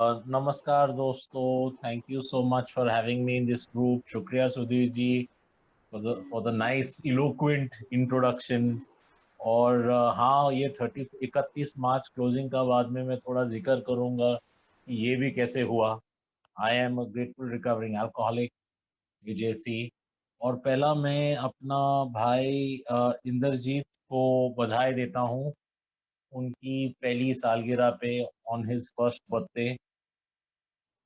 नमस्कार दोस्तों, thank you so much for having me in this group. शुक्रिया Sudhir ji for the nice eloquent introduction. और हाँ, ये 31 मार्च क्लोजिंग का बाद में मैं थोड़ा जिक्र करूंगा कि ये भी कैसे हुआ। I am a grateful recovering alcoholic, Vijay C. और पहला मैं अपना भाई इंद्रजीत को बधाई देता हूँ उनकी पहली सालगिरह पे, on his first birthday.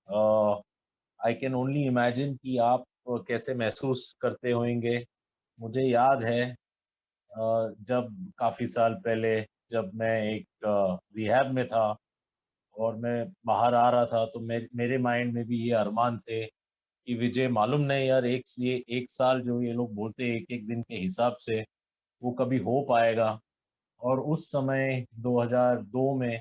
I can only imagine कि आप कैसे महसूस करते होंगे। मुझे याद है जब काफ़ी साल पहले, जब मैं एक रिहैब में था और मैं बाहर आ रहा था, तो मेरे माइंड में भी ये अरमान थे कि विजय, मालूम नहीं यार, ये एक साल जो ये लोग बोलते हैं एक एक दिन के हिसाब से, वो कभी हो पाएगा। और उस समय 2002 में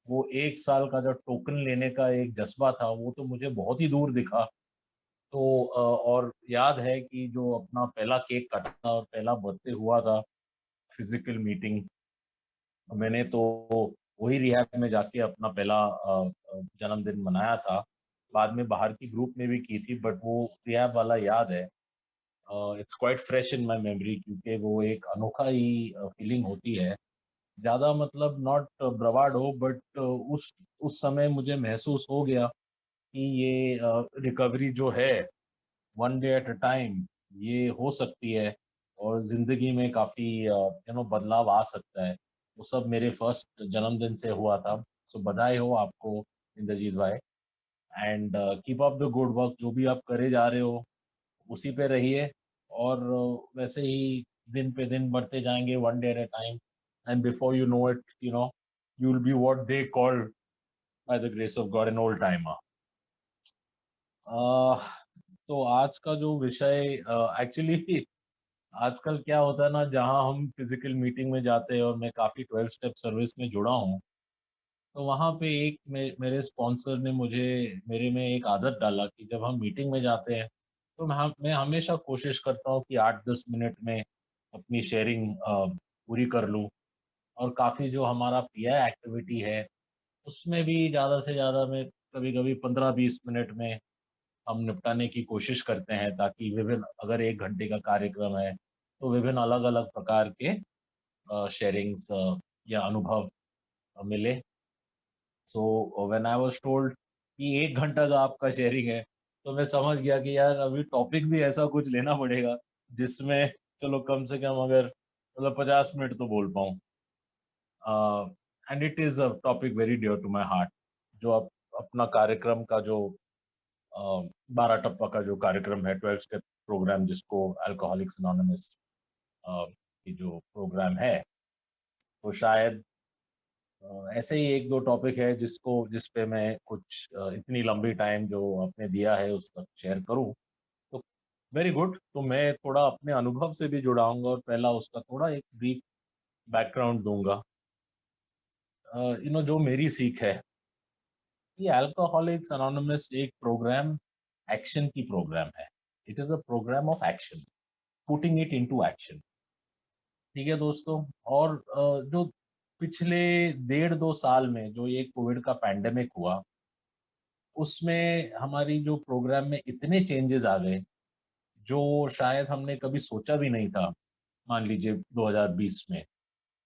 वो एक साल का जो टोकन लेने का एक जज्बा था, वो तो मुझे बहुत ही दूर दिखा। तो और याद है कि जो अपना पहला केक कटा था और पहला बर्थडे हुआ था, फिजिकल मीटिंग, मैंने तो वही रिहैब में जाके अपना पहला जन्मदिन मनाया था। बाद में बाहर की ग्रुप में भी की थी, बट वो रिहैब वाला याद है। It's quite fresh in my memory, क्योंकि वो एक अनोखा ही फीलिंग होती है। ज़्यादा मतलब नॉट ब्रवाडो, बट उस समय मुझे महसूस हो गया कि ये रिकवरी जो है, one day at a time, ये हो सकती है और ज़िंदगी में काफ़ी बदलाव आ सकता है। वो सब मेरे फर्स्ट जन्मदिन से हुआ था। सो बधाई हो आपको इंद्रजीत भाई। And keep up the good work, जो भी आप करे जा रहे हो उसी पे रहिए। और वैसे ही दिन पे दिन बढ़ते जाएंगे, one day at a time. And before you know it, you will be what they called by the grace of God an old timer. तो आज का जो विषय, एक्चुअली आजकल क्या होता है ना, जहाँ हम फिजिकल मीटिंग में जाते हैं, और मैं काफ़ी 12 स्टेप सर्विस में जुड़ा हूँ, तो वहाँ पे एक मेरे स्पॉन्सर ने मुझे, मेरे में एक आदत डाला कि जब हम मीटिंग में जाते हैं, तो मैं हमेशा कोशिश करता हूँ कि 8-10 मिनट में अपनी शेयरिंग पूरी कर लूँ। और काफ़ी जो हमारा पीआई एक्टिविटी है, उसमें भी ज़्यादा से ज़्यादा मैं कभी-कभी 15-20 मिनट में हम निपटाने की कोशिश करते हैं, ताकि विभिन्न, अगर 1 घंटे का कार्यक्रम है, तो विभिन्न अलग-अलग प्रकार के शेयरिंग्स या अनुभव मिले। So when I was told कि 1 घंटा का आपका शेयरिंग है, तो मैं समझ गया कि यार अभी टॉपिक भी ऐसा कुछ लेना पड़ेगा जिसमें चलो कम से कम अगर मतलब 50 मिनट तो बोल पाऊँ। And it is a topic very dear to my heart. जो अपना कार्यक्रम का जो 12 टप्पा का जो कार्यक्रम है, 12 स्टेप प्रोग्राम, जिसको अल्कोहलिक्स अनोनिमस की जो प्रोग्राम है, तो शायद ऐसे ही एक दो टॉपिक है जिस पे मैं कुछ इतनी लंबी टाइम जो आपने दिया है उस तक शेयर करूं। तो वेरी गुड। तो मैं थोड़ा अपने अनुभव से भी जुड़ाऊंगा और पहला उसका थोड़ा एक ब्रीफ बैकग्राउंड दूंगा। जो मेरी सीख है कि अल्कोहलिक्स अनोनिमस एक प्रोग्राम, एक्शन की प्रोग्राम है। It is a programme of action, putting it into action. ठीक है दोस्तों। और जो पिछले 1.5-2 साल में जो ये कोविड का पैंडेमिक हुआ, उसमें हमारी जो प्रोग्राम में इतने चेंजेस आ गए, जो शायद हमने कभी सोचा भी नहीं था। मान लीजिए 2020 में,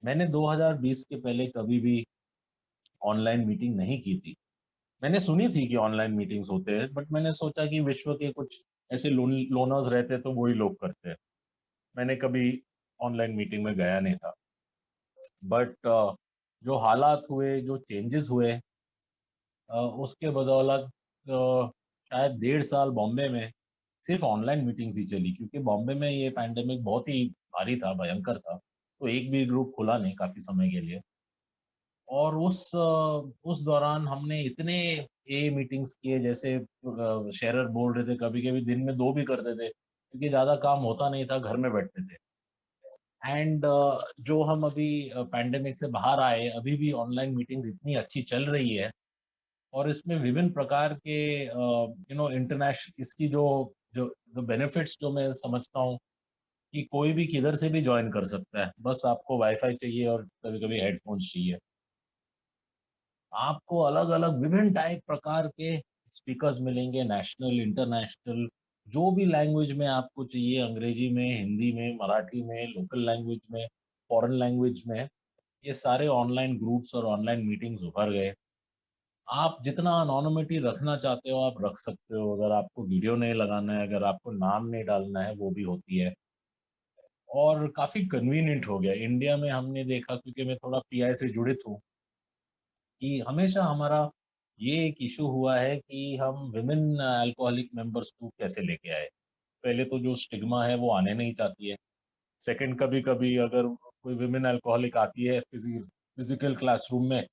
मैंने 2020 के पहले कभी भी ऑनलाइन मीटिंग नहीं की थी। मैंने सुनी थी कि ऑनलाइन मीटिंग्स होते हैं, बट मैंने सोचा कि विश्व के कुछ ऐसे लोनर्स रहते तो वही लोग करते हैं। मैंने कभी ऑनलाइन मीटिंग में गया नहीं था। बट जो हालात हुए, जो चेंजेस हुए, उसके बदौलत शायद 1.5 साल बॉम्बे में सिर्फ ऑनलाइन मीटिंग्स ही चली, क्योंकि बॉम्बे में ये पैंडेमिक बहुत ही भारी था, भयंकर था। तो एक भी ग्रुप खुला नहीं काफ़ी समय के लिए। और उस दौरान हमने इतने ए मीटिंग्स किए, जैसे शेरर बोल रहे थे, कभी-कभी दिन में 2 भी करते थे, क्योंकि ज़्यादा काम होता नहीं था, घर में बैठते थे। एंड जो हम अभी पैंडेमिक से बाहर आए, अभी भी ऑनलाइन मीटिंग्स इतनी अच्छी चल रही है। और इसमें विभिन्न प्रकार के इंटरनेशनल, इसकी जो जो जो बेनिफिट्स जो मैं समझता हूँ कि कोई भी किधर से भी जॉइन कर सकता है, बस आपको वाईफाई चाहिए और कभी-कभी हेडफ़ोन्स चाहिए। आपको अलग-अलग विभिन्न टाइप प्रकार के स्पीकर्स मिलेंगे, नेशनल, इंटरनेशनल, जो भी लैंग्वेज में आपको चाहिए, अंग्रेजी में, हिंदी में, मराठी में, लोकल लैंग्वेज में, फॉरेन लैंग्वेज में, ये सारे ऑनलाइन ग्रुप्स और ऑनलाइन मीटिंग्स उभर गए। आप जितना एनोनिमिटी रखना चाहते हो, आप रख सकते हो। अगर आपको वीडियो नहीं लगाना है, अगर आपको नाम नहीं डालना है, वो भी होती है। और काफ़ी कन्वीनिएंट हो गया। इंडिया में हमने देखा, क्योंकि मैं थोड़ा पीआई से जुड़ित हूँ, कि हमेशा हमारा ये एक इश्यू हुआ है कि हम विमेन अल्कोहलिक मेंबर्स को कैसे लेके आए। पहले तो जो स्टिग्मा है वो आने नहीं चाहती है। सेकंड, कभी-कभी अगर कोई विमेन अल्कोहलिक आती है फिजिकल क्लासरूम में,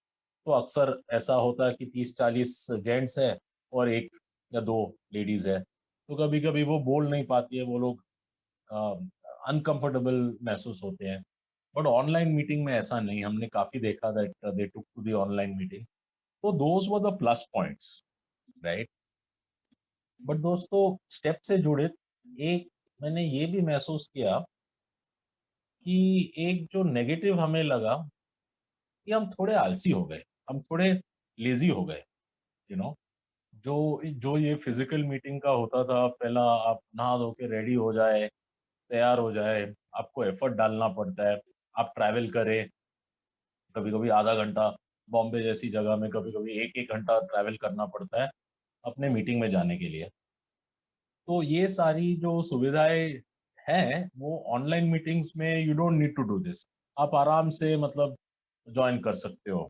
तो अक्सर ऐसा होता है कि 30-40 जेंट्स है और 1 या 2 लेडीज़ है। तो कभी-कभी वो बोल नहीं पाती है, वो लोग अनकंफर्टेबल महसूस होते हैं। बट ऑनलाइन मीटिंग में ऐसा नहीं, हमने काफ़ी देखा दैट दे टूक टू द ऑनलाइन मीटिंग। तो those were the plus points, right? But दोस्तों, स्टेप से जुड़े एक मैंने ये भी महसूस किया कि एक जो नेगेटिव हमें लगा कि हम थोड़े आलसी हो गए, हम थोड़े लेज़ी हो गए, यू नो? जो जो ये फिज़िकल मीटिंग का होता था, पहला आप नहा धो के रेडी हो जाए, तैयार हो जाए, आपको एफर्ट डालना पड़ता है, आप ट्रैवल करें, कभी-कभी आधा घंटा, बॉम्बे जैसी जगह में कभी-कभी 1-1 घंटा ट्रैवल करना पड़ता है, अपने मीटिंग में जाने के लिए। तो ये सारी जो सुविधाएँ हैं, वो ऑनलाइन मीटिंग्स में you don't need to do this. आप आराम से मतलब जॉइन कर सकते हो।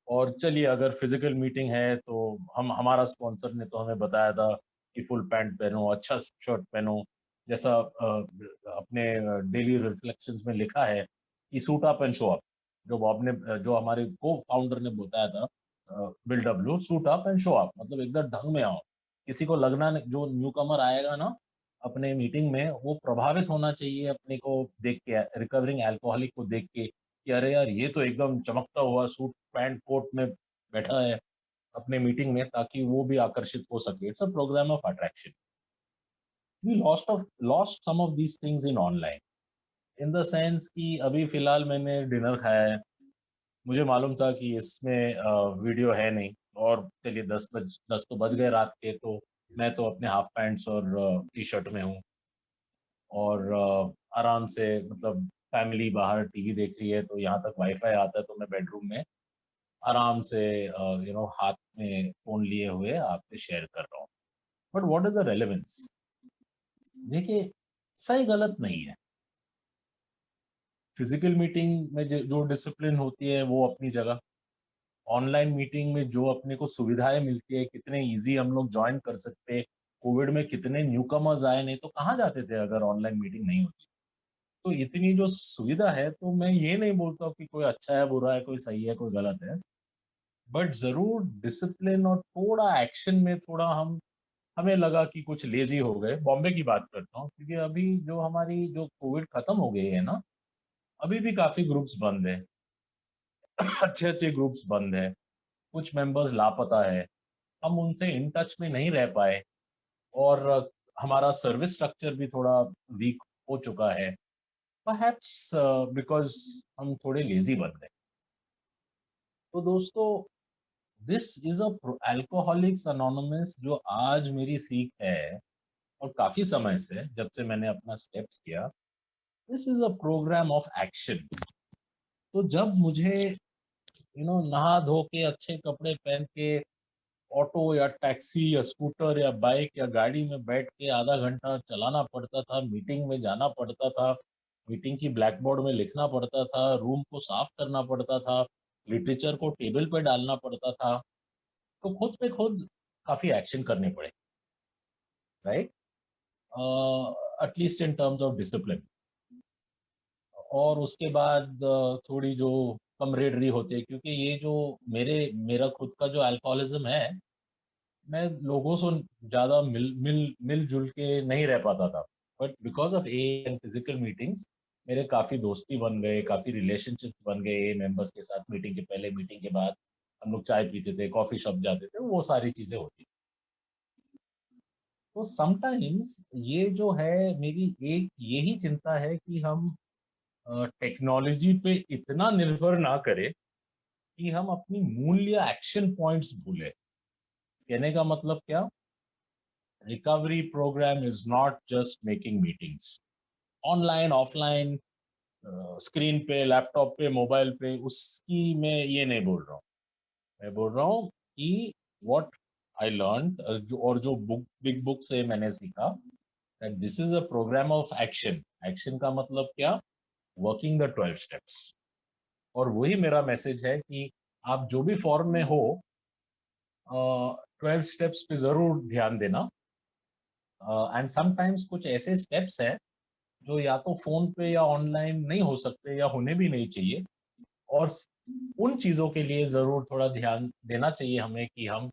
और चलिए, अगर फिज़िकल मीटिंग है तो हम हमारा स्पॉन्सर ने तो हमें बताया था कि फुल पैंट पहनो, अच्छा शर्ट पहनो, जैसा अपने डेली रिफ्लेक्शंस में लिखा है कि suit up and show up. जो बॉब ने जो हमारे को-फाउंडर ने बताया था, bill W, suit up and show up, मतलब एकदम ढंग में आओ। किसी को लगना नहीं, जो न्यूकमर आएगा ना अपने मीटिंग में, वो प्रभावित होना चाहिए अपने को देख के, रिकवरिंग अल्कोहलिक को देख के, कि अरे यार, ये तो एकदम चमकता हुआ सूट पैंट कोट में बैठा है अपने मीटिंग में, ताकि वो भी आकर्षित हो सके। It's a programme of attraction. We lost some of these things in online, in the sense कि अभी फिलहाल मैंने डिनर खाया है, मुझे मालूम था कि इसमें वीडियो है नहीं, और चलिए 10 तो बज गए रात के, तो मैं तो अपने हाफ पैंट्स और टी शर्ट में हूँ, और आराम से, मतलब फैमिली बाहर टीवी देख रही है, तो यहाँ तक वाईफाई आता है, तो मैं बेडरूम में आराम से हाथ में फ़ोन लिए हुए आपसे शेयर कर रहा हूँ। But what is the relevance? देखिए, सही गलत नहीं है। फिज़िकल मीटिंग में जो डिसिप्लिन होती है वो अपनी जगह, ऑनलाइन मीटिंग में जो अपने को सुविधाएँ मिलती है, कितने ईज़ी हम लोग जॉइन कर सकते हैं। कोविड में कितने न्यूकमर्स आए, नहीं तो कहाँ जाते थे अगर ऑनलाइन मीटिंग नहीं होती। तो इतनी जो सुविधा है, तो मैं ये नहीं बोलता हूँ कि कोई अच्छा है, बुरा है, कोई सही है, कोई गलत है। बट ज़रूर डिसिप्लिन और थोड़ा एक्शन में थोड़ा हमें लगा कि कुछ लेज़ी हो गए। बॉम्बे की बात करता हूँ, क्योंकि अभी जो हमारी जो कोविड खत्म हो गई है ना, अभी भी काफ़ी ग्रुप्स बंद हैं। अच्छे-अच्छे ग्रुप्स बंद हैं। कुछ मेंबर्स लापता है। हम उनसे इन टच में नहीं रह पाए, और हमारा सर्विस स्ट्रक्चर भी थोड़ा वीक हो चुका है। परहैप्स बिकॉज़ हम थोड़े लेज़ी बन गए। तो दोस्तों, this is a alcoholics anonymous जो आज मेरी सीख है, और काफ़ी समय से, जब से मैंने अपना स्टेप्स किया, this is a programme of action. तो जब मुझे नहा धो के अच्छे कपड़े पहन के ऑटो या टैक्सी या स्कूटर या बाइक या गाड़ी में बैठ के आधा घंटा चलाना पड़ता था, मीटिंग में जाना पड़ता था, मीटिंग की ब्लैक बोर्ड में लिखना पड़ता था, रूम को साफ करना पड़ता था, लिटरेचर को टेबल पे डालना पड़ता था, तो खुद पे खुद काफ़ी एक्शन करने पड़े, right? At least in terms of discipline. और उसके बाद थोड़ी जो कमरेडरी होती है, क्योंकि ये जो मेरा खुद का जो अल्कोहलिज़्म है, मैं लोगों से ज़्यादा मिल-जुल के नहीं रह पाता था। But because of age and physical meetings, मेरे काफ़ी दोस्ती बन गए, काफ़ी रिलेशनशिप्स बन गए ए मेंबर्स के साथ। मीटिंग के पहले, मीटिंग के बाद हम लोग चाय पीते थे, कॉफ़ी शॉप जाते थे, वो सारी चीज़ें होती। तो समटाइम्स ये जो है, मेरी एक यही चिंता है कि हम टेक्नोलॉजी पे इतना निर्भर ना करें कि हम अपनी मूल्य एक्शन पॉइंट्स भूले। कहने का मतलब क्या, recovery programme is not just making meetings online offline, screen पे, लैपटॉप पे, मोबाइल पे, उसकी मैं ये नहीं बोल रहा हूँ। मैं बोल रहा हूँ कि व्हाट आई लर्न, जो और जो बिग बुक से मैंने सीखा, that this is a programme of action. Action का मतलब क्या, वर्किंग द 12 स्टेप्स। और वही मेरा मैसेज है कि आप जो भी फॉर्म में हो, 12 स्टेप्स पे जरूर ध्यान देना। एंड समटाइम्स कुछ ऐसे स्टेप्स हैं जो या तो फोन पे या ऑनलाइन नहीं हो सकते या होने भी नहीं चाहिए। और उन चीजों के लिए जरूर थोड़ा ध्यान देना चाहिए हमें कि हम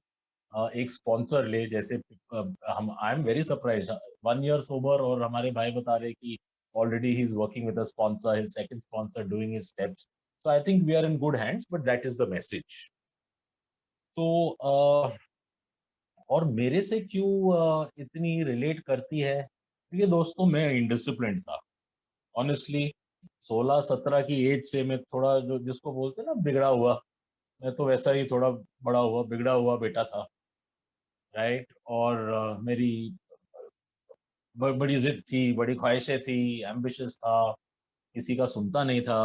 एक स्पॉन्सर ले। जैसे हम, I am very surprise, 1 year sober और हमारे भाई बता रहे कि already he is working with a sponsor, his second sponsor, doing his steps. So I think we are in good hands, but that is the message. तो और मेरे से क्यों इतनी रिलेट करती है, क्योंकि दोस्तों मैं इंडिसिप्लिन था ऑनेस्टली। 16-17 की एज से मैं थोड़ा, जो जिसको बोलते हैं ना बिगड़ा हुआ, मैं तो वैसा ही थोड़ा बड़ा हुआ बिगड़ा हुआ बेटा था। राइट। और मेरी बड़ी जिद थी, बड़ी ख्वाहिशें थी, एम्बिशियस था, किसी का सुनता नहीं था।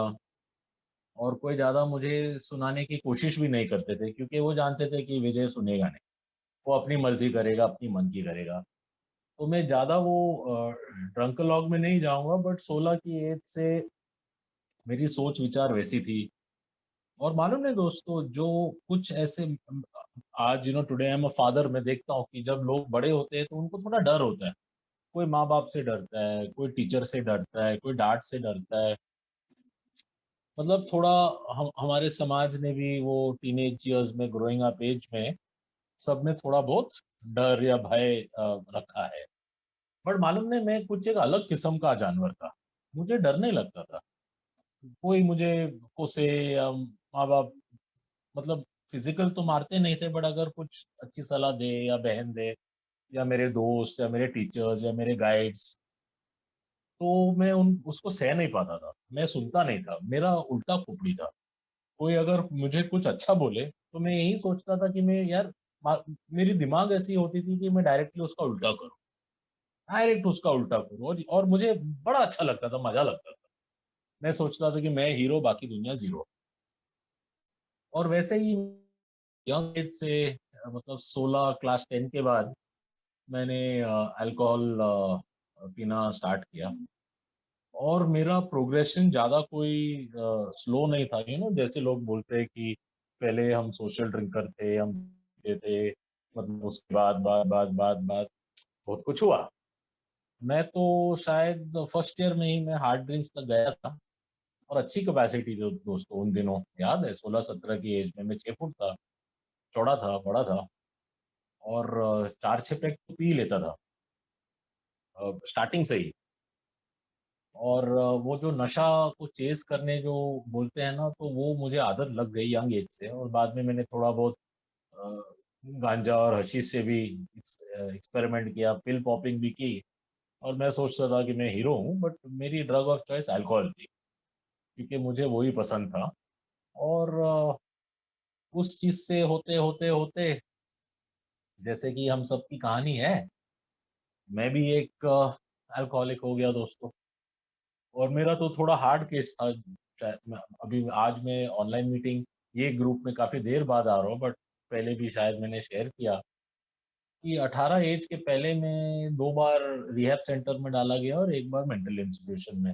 और कोई ज्यादा मुझे सुनाने की कोशिश भी नहीं करते थे, क्योंकि वो जानते थे कि विजय सुनेगा नहीं, वो अपनी मर्जी करेगा, अपनी मन की करेगा। तो मैं ज्यादा वो ड्रंकलॉग में नहीं जाऊंगा, बट 16 की एज से मेरी सोच विचार वैसी थी। और मालूम नहीं दोस्तों, जो कुछ ऐसे आज today I am a father, मैं देखता हूँ कि जब लोग बड़े होते हैं तो उनको थोड़ा डर होता है। कोई माँ बाप से डरता है, कोई टीचर से डरता है, कोई डांट से डरता है। मतलब थोड़ा, हम हमारे समाज ने भी वो टीनेज ईयर्स में, ग्रोइंग अप एज में, सब में थोड़ा बहुत डर या भय रखा है। बट मालूम नहीं, मैं कुछ एक अलग किस्म का जानवर था। मुझे डर नहीं लगता था। कोई मुझे कोसे या माँ बाप, मतलब फिजिकल तो मारते नहीं थे, बट अगर कुछ अच्छी सलाह दे या बहन दे या मेरे दोस्त या मेरे टीचर्स या मेरे गाइड्स, तो मैं उन उसको सह नहीं पाता था, मैं सुनता नहीं था, मेरा उल्टा खोपड़ी था। कोई अगर मुझे कुछ अच्छा बोले तो मैं यही सोचता था कि मैं यार, मेरी दिमाग ऐसी होती थी कि मैं डायरेक्टली उसका उल्टा करूं, डायरेक्ट उसका उल्टा करूं। और मुझे बड़ा अच्छा लगता था, मजा लगता था। मैं सोचता था कि मैं हीरो, बाकी दुनिया जीरो। और वैसे ही यंग एज से, मतलब 16 क्लास 10 के बाद मैंने अल्कोहल पीना स्टार्ट किया। और मेरा प्रोग्रेशन ज़्यादा कोई स्लो नहीं था। जैसे लोग बोलते हैं कि पहले हम सोशल ड्रिंकर थे, हम पीते थे, मतलब उसके बाद बाद बाद बाद बाद बहुत कुछ हुआ। मैं तो शायद फर्स्ट ईयर में ही मैं हार्ड ड्रिंक्स तक गया था। और अच्छी कैपेसिटी थी दोस्तों उन दिनों, याद है 16-17 की एज में मैं 6 फुट था, चौड़ा था, बड़ा था। और 4-6 पैक तो पी लेता था स्टार्टिंग से ही। और वो जो नशा को चेस करने जो बोलते हैं ना, तो वो मुझे आदत लग गई यंग एज से। और बाद में मैंने थोड़ा बहुत अ, गांजा और हशीश से भी एक्सपेरिमेंट किया, पिल पॉपिंग भी की। और मैं सोचता था कि मैं हीरो हूँ, बट मेरी ड्रग ऑफ चॉइस अल्कोहल थी, क्योंकि मुझे वही पसंद था। और उस चीज से होते होते होते, जैसे कि हम सबकी कहानी है, मैं भी एक अल्कोहलिक हो गया दोस्तों। और मेरा तो थोड़ा हार्ड केस था। अभी आज मैं ऑनलाइन मीटिंग, ये ग्रुप में काफी देर बाद आ रहा हूँ, बट पहले भी शायद मैंने शेयर किया कि 18 एज के पहले मैं 2 बार रिहैब सेंटर में डाला गया और 1 बार मेंटल इंस्टीट्यूशन में।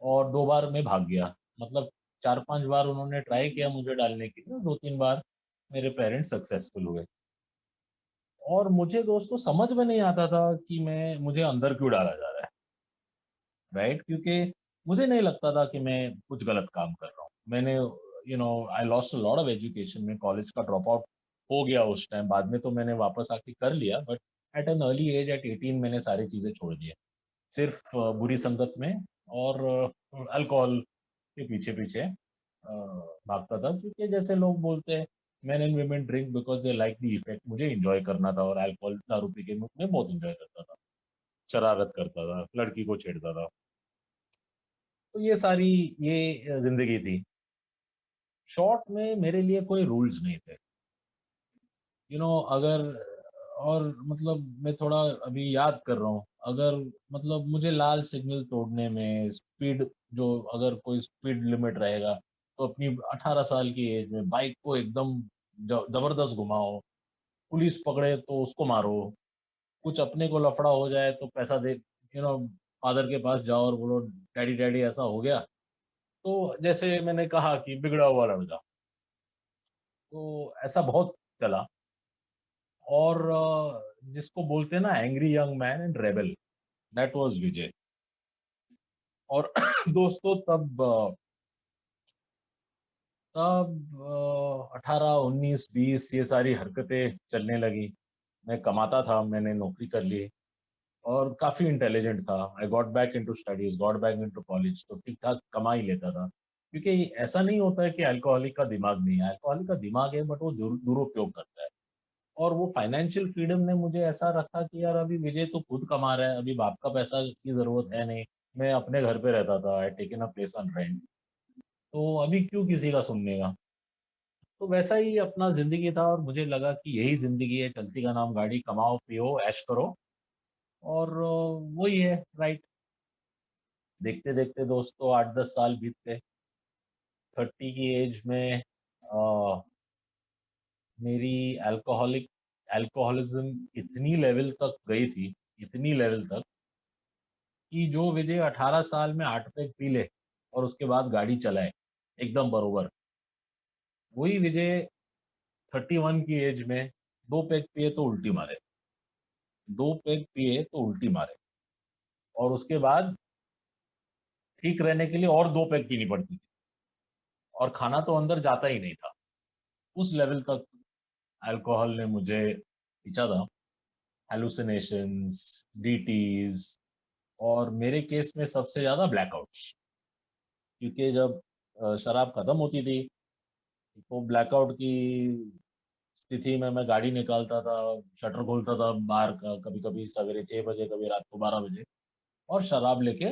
और 2 बार मैं भाग गया। मतलब 4-5 बार उन्होंने ट्राई किया मुझे डालने के लिए, 2-3 बार मेरे पेरेंट्स सक्सेसफुल हुए। और मुझे दोस्तों समझ में नहीं आता था कि मैं मुझे अंदर क्यों डाला जा रहा है। राइट। क्योंकि मुझे नहीं लगता था कि मैं कुछ गलत काम कर रहा हूँ। मैंने, I lost a lot of education में, कॉलेज का ड्रॉप आउट हो गया उस टाइम। बाद में तो मैंने वापस आके कर लिया, but at an early age, at 18 मैंने सारी चीजें छोड़ दी। सिर्फ बुरी संगत में और अल्कोहल के पीछे पीछे भागता था। क्योंकि जैसे लोग बोलते हैं, man and women drink because they like the effect, मुझे इंजॉय करना था। और अल्कोहल, दारू पी के मैं बहुत इंजॉय करता था, शरारत करता था, लड़की को छेड़ता था। तो ये सारी, ये जिंदगी थी। शॉर्ट में मेरे लिए कोई रूल्स नहीं थे। अगर और मतलब मैं थोड़ा अभी याद कर रहा हूँ, अगर मतलब मुझे लाल सिग्नल तोड़ने में स्पीड, जो अगर कोई स्पीड लिमिट रहेगा तो अपनी 18 साल की एज में बाइक को एकदम जबरदस्त घुमाओ, पुलिस पकड़े तो उसको मारो, कुछ अपने को लफड़ा हो जाए तो पैसा दे, फादर के पास जाओ और बोलो डैडी डैडी ऐसा हो गया। तो जैसे मैंने कहा कि बिगड़ा हुआ लड़का, तो ऐसा बहुत चला। और जिसको बोलते हैं ना angry young man and rebel, that was Vijay. और दोस्तों तब 18 19 20 ये सारी हरकतें चलने लगी। मैं कमाता था, मैंने नौकरी कर ली और काफी इंटेलिजेंट था। I got back into studies, got back into college, तो ठीक ठाक कमा ही लेता था। क्योंकि ऐसा नहीं होता है कि अल्कोहलिक का दिमाग नहीं है, अल्कोहलिक का दिमाग है, बट वो दुरुपयोग करता है। और वो फाइनेंशियल फ्रीडम ने मुझे ऐसा रखा कि यार अभी विजय तो खुद कमा रहा है, अभी बाप का पैसा की जरूरत है नहीं। मैं अपने घर पे रहता था, I taken a place on rent, तो अभी क्यों किसी का सुनने का। तो वैसा ही अपना जिंदगी था और मुझे लगा कि यही जिंदगी है, चलती का नाम गाड़ी, कमाओ पियो ऐश करो। और वही है, राइट। देखते देखते दोस्तों 8 10 साल बीत गए। 30 की एज में अ, मेरी अल्कोहलिज्म इतनी लेवल तक गई थी, इतनी लेवल तक कि जो विजय 18 साल में 8 पैक पी ले और उसके बाद गाड़ी चलाए एकदम बरोबर, वही विजय 31 की एज में 2 पैक पिए तो उल्टी मारे, 2 पैक पिए तो उल्टी मारे, और उसके बाद ठीक रहने के लिए और 2 पैक पीनी पड़ती थी, और खाना तो अंदर जाता ही नहीं था। उस लेवल तक अल्कोहल ने मुझे खींचा था। हेलुसिनेशंस, डीटीज, और मेरे केस में सबसे ज्यादा ब्लैकआउट्स। क्योंकि जब शराब खत्म होती थी तो ब्लैकआउट की स्थिति में मैं गाड़ी निकालता था, शटर खोलता था बाहर का, कभी कभी सवेरे 6 बजे, कभी रात को 12 बजे, और शराब लेके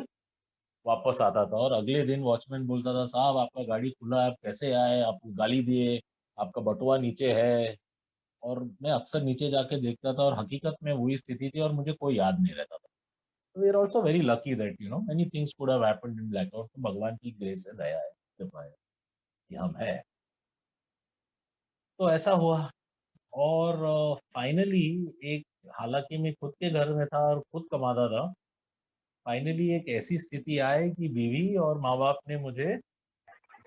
वापस आता था। और अगले दिन वॉचमैन बोलता था, साहब आपका गाड़ी खुला है, आप कैसे आए, आपको गाली दिए, आपका बटुआ नीचे है। और मैं अक्सर नीचे जाके देखता था और हकीकत में वही स्थिति थी और मुझे कोई याद नहीं रहता था। तो we are also very lucky that many things could have happened in blackout. तो भगवान की ग्रेस है, दया है, कृपा है कि हम है। तो ऐसा हुआ। और फाइनली एक, हालांकि मैं खुद के घर में था और खुद कमाता था, फाइनली एक ऐसी स्थिति आई कि बीवी और माँ बाप ने मुझे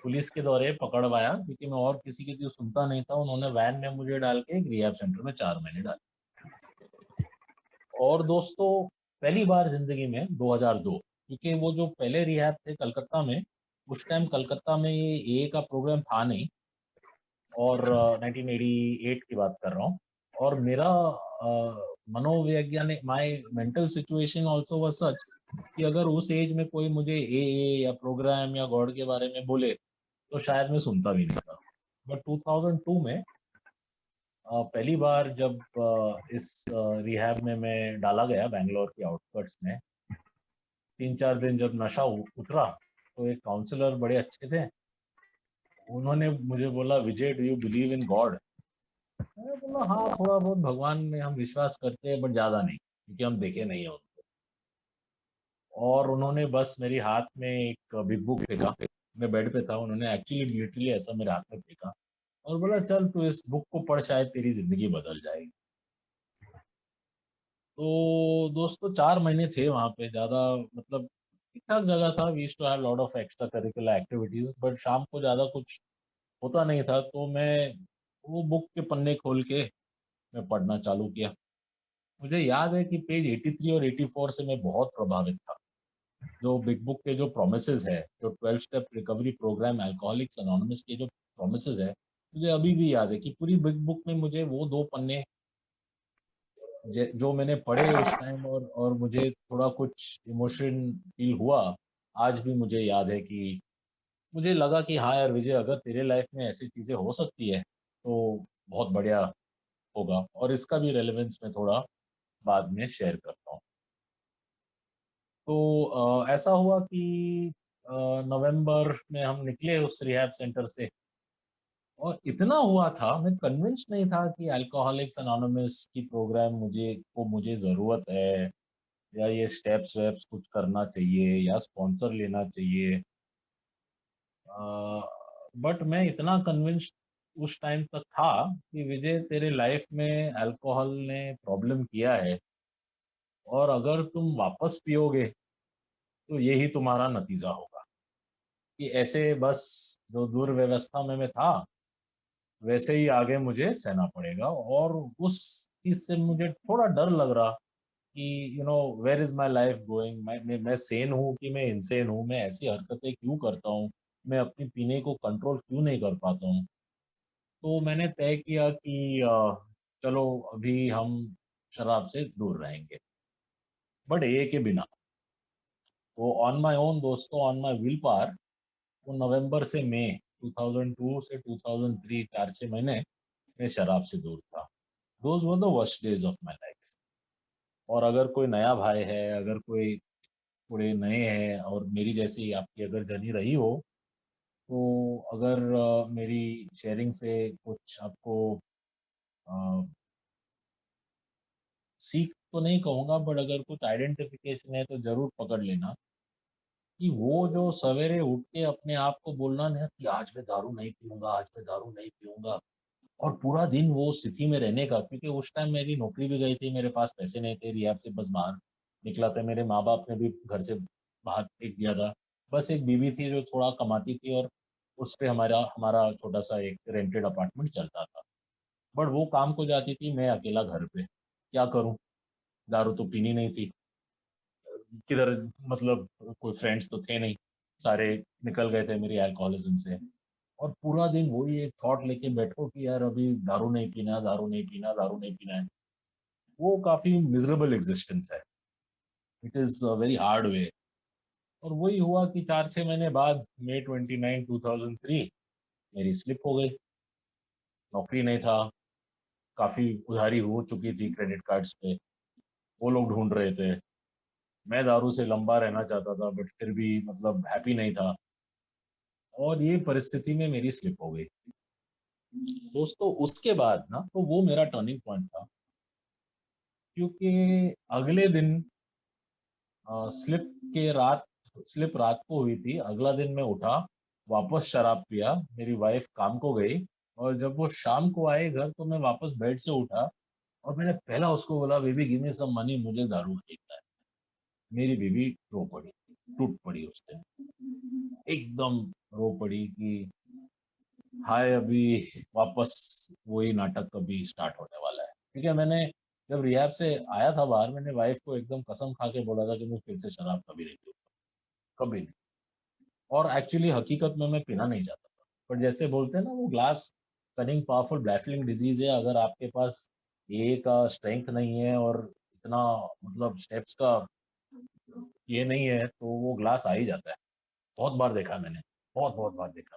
पुलिस के दौरे पकड़वाया, क्योंकि मैं और किसी की तो सुनता नहीं था। उन्होंने वैन में मुझे डाल के एक रिहैब सेंटर में 4 महीने डाले। और दोस्तों पहली बार जिंदगी में 2002, क्योंकि वो जो पहले रिहैब थे कलकत्ता में, उस टाइम कलकत्ता में ये ए का प्रोग्राम था नहीं। और 1988 की बात कर रहा हूँ। और मेरा मनोवैज्ञानिक, my mental situation also was such कि अगर उस एज में कोई मुझे ए या प्रोग्राम या गॉड के बारे में बोले तो शायद मैं सुनता भी नहीं था। बट 2002 में पहली बार जब इस रिहैब में मैं डाला गया बैंगलोर के आउटस्कर्ट्स में, 3 4 दिन जब नशा उतरा, तो एक काउंसलर बड़े अच्छे थे, उन्होंने मुझे बोला, Vijay do you believe in God. मैंने बोला हाँ, थोड़ा बहुत भगवान में हम विश्वास करते हैं, बट ज्यादा नहीं, क्योंकि हम देखे नहीं हैं उनको। और उन्होंने बस मेरे हाथ में एक बिग बुक फेंका। मैं बेड पे था, उन्होंने एक्चुअली लिटरली ऐसा मेरे हाथ में फेंका और बोला, चल तू इस बुक को पढ़, शायद तेरी जिंदगी बदल जाएगी। तो दोस्तों 4 महीने थे वहां पे, ज्यादा मतलब ठीक ठाक जगह था। We too have lot of extra curricular activities, but शाम को ज्यादा कुछ होता नहीं था। तो मैं वो बुक के पन्ने खोल के मैं पढ़ना चालू किया। मुझे याद है कि पेज 83 और 84 से मैं बहुत प्रभावित था। जो बिग बुक के जो प्रोमिसेस है, जो 12 step recovery programme Alcoholics Anonymous के जो प्रोमिसेस है, मुझे अभी भी याद है कि पूरी बिग बुक में मुझे वो 2 पन्ने जो मैंने पढ़े उस टाइम, और मुझे थोड़ा कुछ इमोशन फील हुआ, आज भी मुझे याद है कि मुझे लगा कि हाँ यार विजय, अगर तेरे लाइफ में ऐसी चीजें हो सकती है तो बहुत बढ़िया होगा। और इसका भी रेलेवेंस मैं थोड़ा बाद में शेयर करता हूँ। तो ऐसा हुआ कि नवंबर में हम निकले उस रिहैब सेंटर से, और इतना हुआ था, मैं कन्विंस नहीं था कि अल्कोहलिक्स एनोनिमस की प्रोग्राम मुझे ज़रूरत है, या ये स्टेप्स वेप्स कुछ करना चाहिए या स्पॉन्सर लेना चाहिए। बट मैं इतना कन्विंस्ड उस टाइम तक था कि विजय, तेरे लाइफ में अल्कोहल ने प्रॉब्लम किया है, और अगर तुम वापस पियोगे तो यही तुम्हारा नतीजा होगा, कि ऐसे बस जो दुर्व्यवस्था में मैं था वैसे ही आगे मुझे सहना पड़ेगा। और उस चीज से मुझे थोड़ा डर लग रहा कि where is my life going, मैं सेन हूँ कि मैं इनसेन हूँ, मैं ऐसी हरकतें क्यों करता हूँ, मैं अपनी पीने को कंट्रोल क्यों नहीं कर पाता हूँ। तो मैंने तय किया कि चलो अभी हम शराब से दूर रहेंगे, बट ए के बिना। वो ऑन माई ओन दोस्तों, ऑन माई विल पावर, वो नवंबर से मई 2002 से 2003, 4-6 महीने मैं शराब से दूर था। Those were the worst days of my life. और अगर कोई नया भाई है, अगर कोई थोड़े नए हैं और मेरी जैसी आपकी अगर जर्नी रही हो, तो अगर मेरी शेयरिंग से कुछ आपको अ, सीख तो नहीं कहूँगा, बट अगर कुछ आइडेंटिफिकेशन है तो जरूर पकड़ लेना कि वो जो सवेरे उठ के अपने आप को बोलना ना कि आज मैं दारू नहीं पीऊंगा, आज मैं दारू नहीं पीऊंगा, और पूरा दिन वो स्थिति में रहने का। क्योंकि उस टाइम मेरी नौकरी भी गई थी, मेरे पास पैसे नहीं थे, रियाब से बस बाहर निकला था, मेरे माँ बाप ने भी घर से बाहर फेंक दिया था। बस एक बीवी थी जो थोड़ा कमाती थी, और उस पे हमारा हमारा छोटा सा एक रेंटेड अपार्टमेंट चलता था। बट वो काम को जाती थी, मैं अकेला घर पे क्या करूं, दारू तो पीनी नहीं थी। किधर, मतलब कोई फ्रेंड्स तो थे नहीं, सारे निकल गए थे मेरी अल्कोहलिज्म से। और पूरा दिन वही एक थॉट लेके बैठो कि यार अभी दारू नहीं पीना, दारू नहीं पीना, दारू नहीं पीना है। वो काफी मिजरेबल एग्जिस्टेंस है। It is very hard way. और वही हुआ कि 4-6 महीने बाद, मई 29, 2003, मेरी स्लिप हो गई। नौकरी नहीं था, काफी उधारी हो चुकी थी क्रेडिट कार्ड्स पे, वो लोग ढूंढ रहे थे। मैं दारू से लंबा रहना चाहता था, बट फिर भी मतलब हैप्पी नहीं था। और ये परिस्थिति में मेरी स्लिप हो गई दोस्तों। उसके बाद ना, तो वो मेरा टर्निंग पॉइंट था। क्योंकि अगले दिन स्लिप के रात स्लिप रात को हुई थी, अगला दिन मैं उठा, वापस शराब पिया, मेरी वाइफ काम को गई, और जब वो शाम को आए घर तो मैं वापस बेड से उठा, और मैंने पहला उसको बोला, baby give me some money, मुझे दारू खरीदना है। मेरी बीवी रो पड़ी, टूट पड़ी उस दिन, एकदम रो पड़ी कि हाय, अभी वापस वही नाटक कभी स्टार्ट होने वाला है। क्योंकि मैंने जब रिहैब से आया था बाहर, मैंने वाइफ को एकदम कसम खा के बोला था कि मैं फिर से शराब कभी नहीं पीऊंगा, कभी नहीं। और एक्चुअली हकीकत में मैं पीना नहीं चाहता था, पर जैसे बोलते हैं ना, वो glass cunning powerful baffling disease है। अगर आपके पास ए का स्ट्रेंथ नहीं है और इतना मतलब स्टेप्स का ये नहीं है, तो वो ग्लास आ ही जाता है। बहुत बार देखा मैंने, बहुत बहुत बार देखा।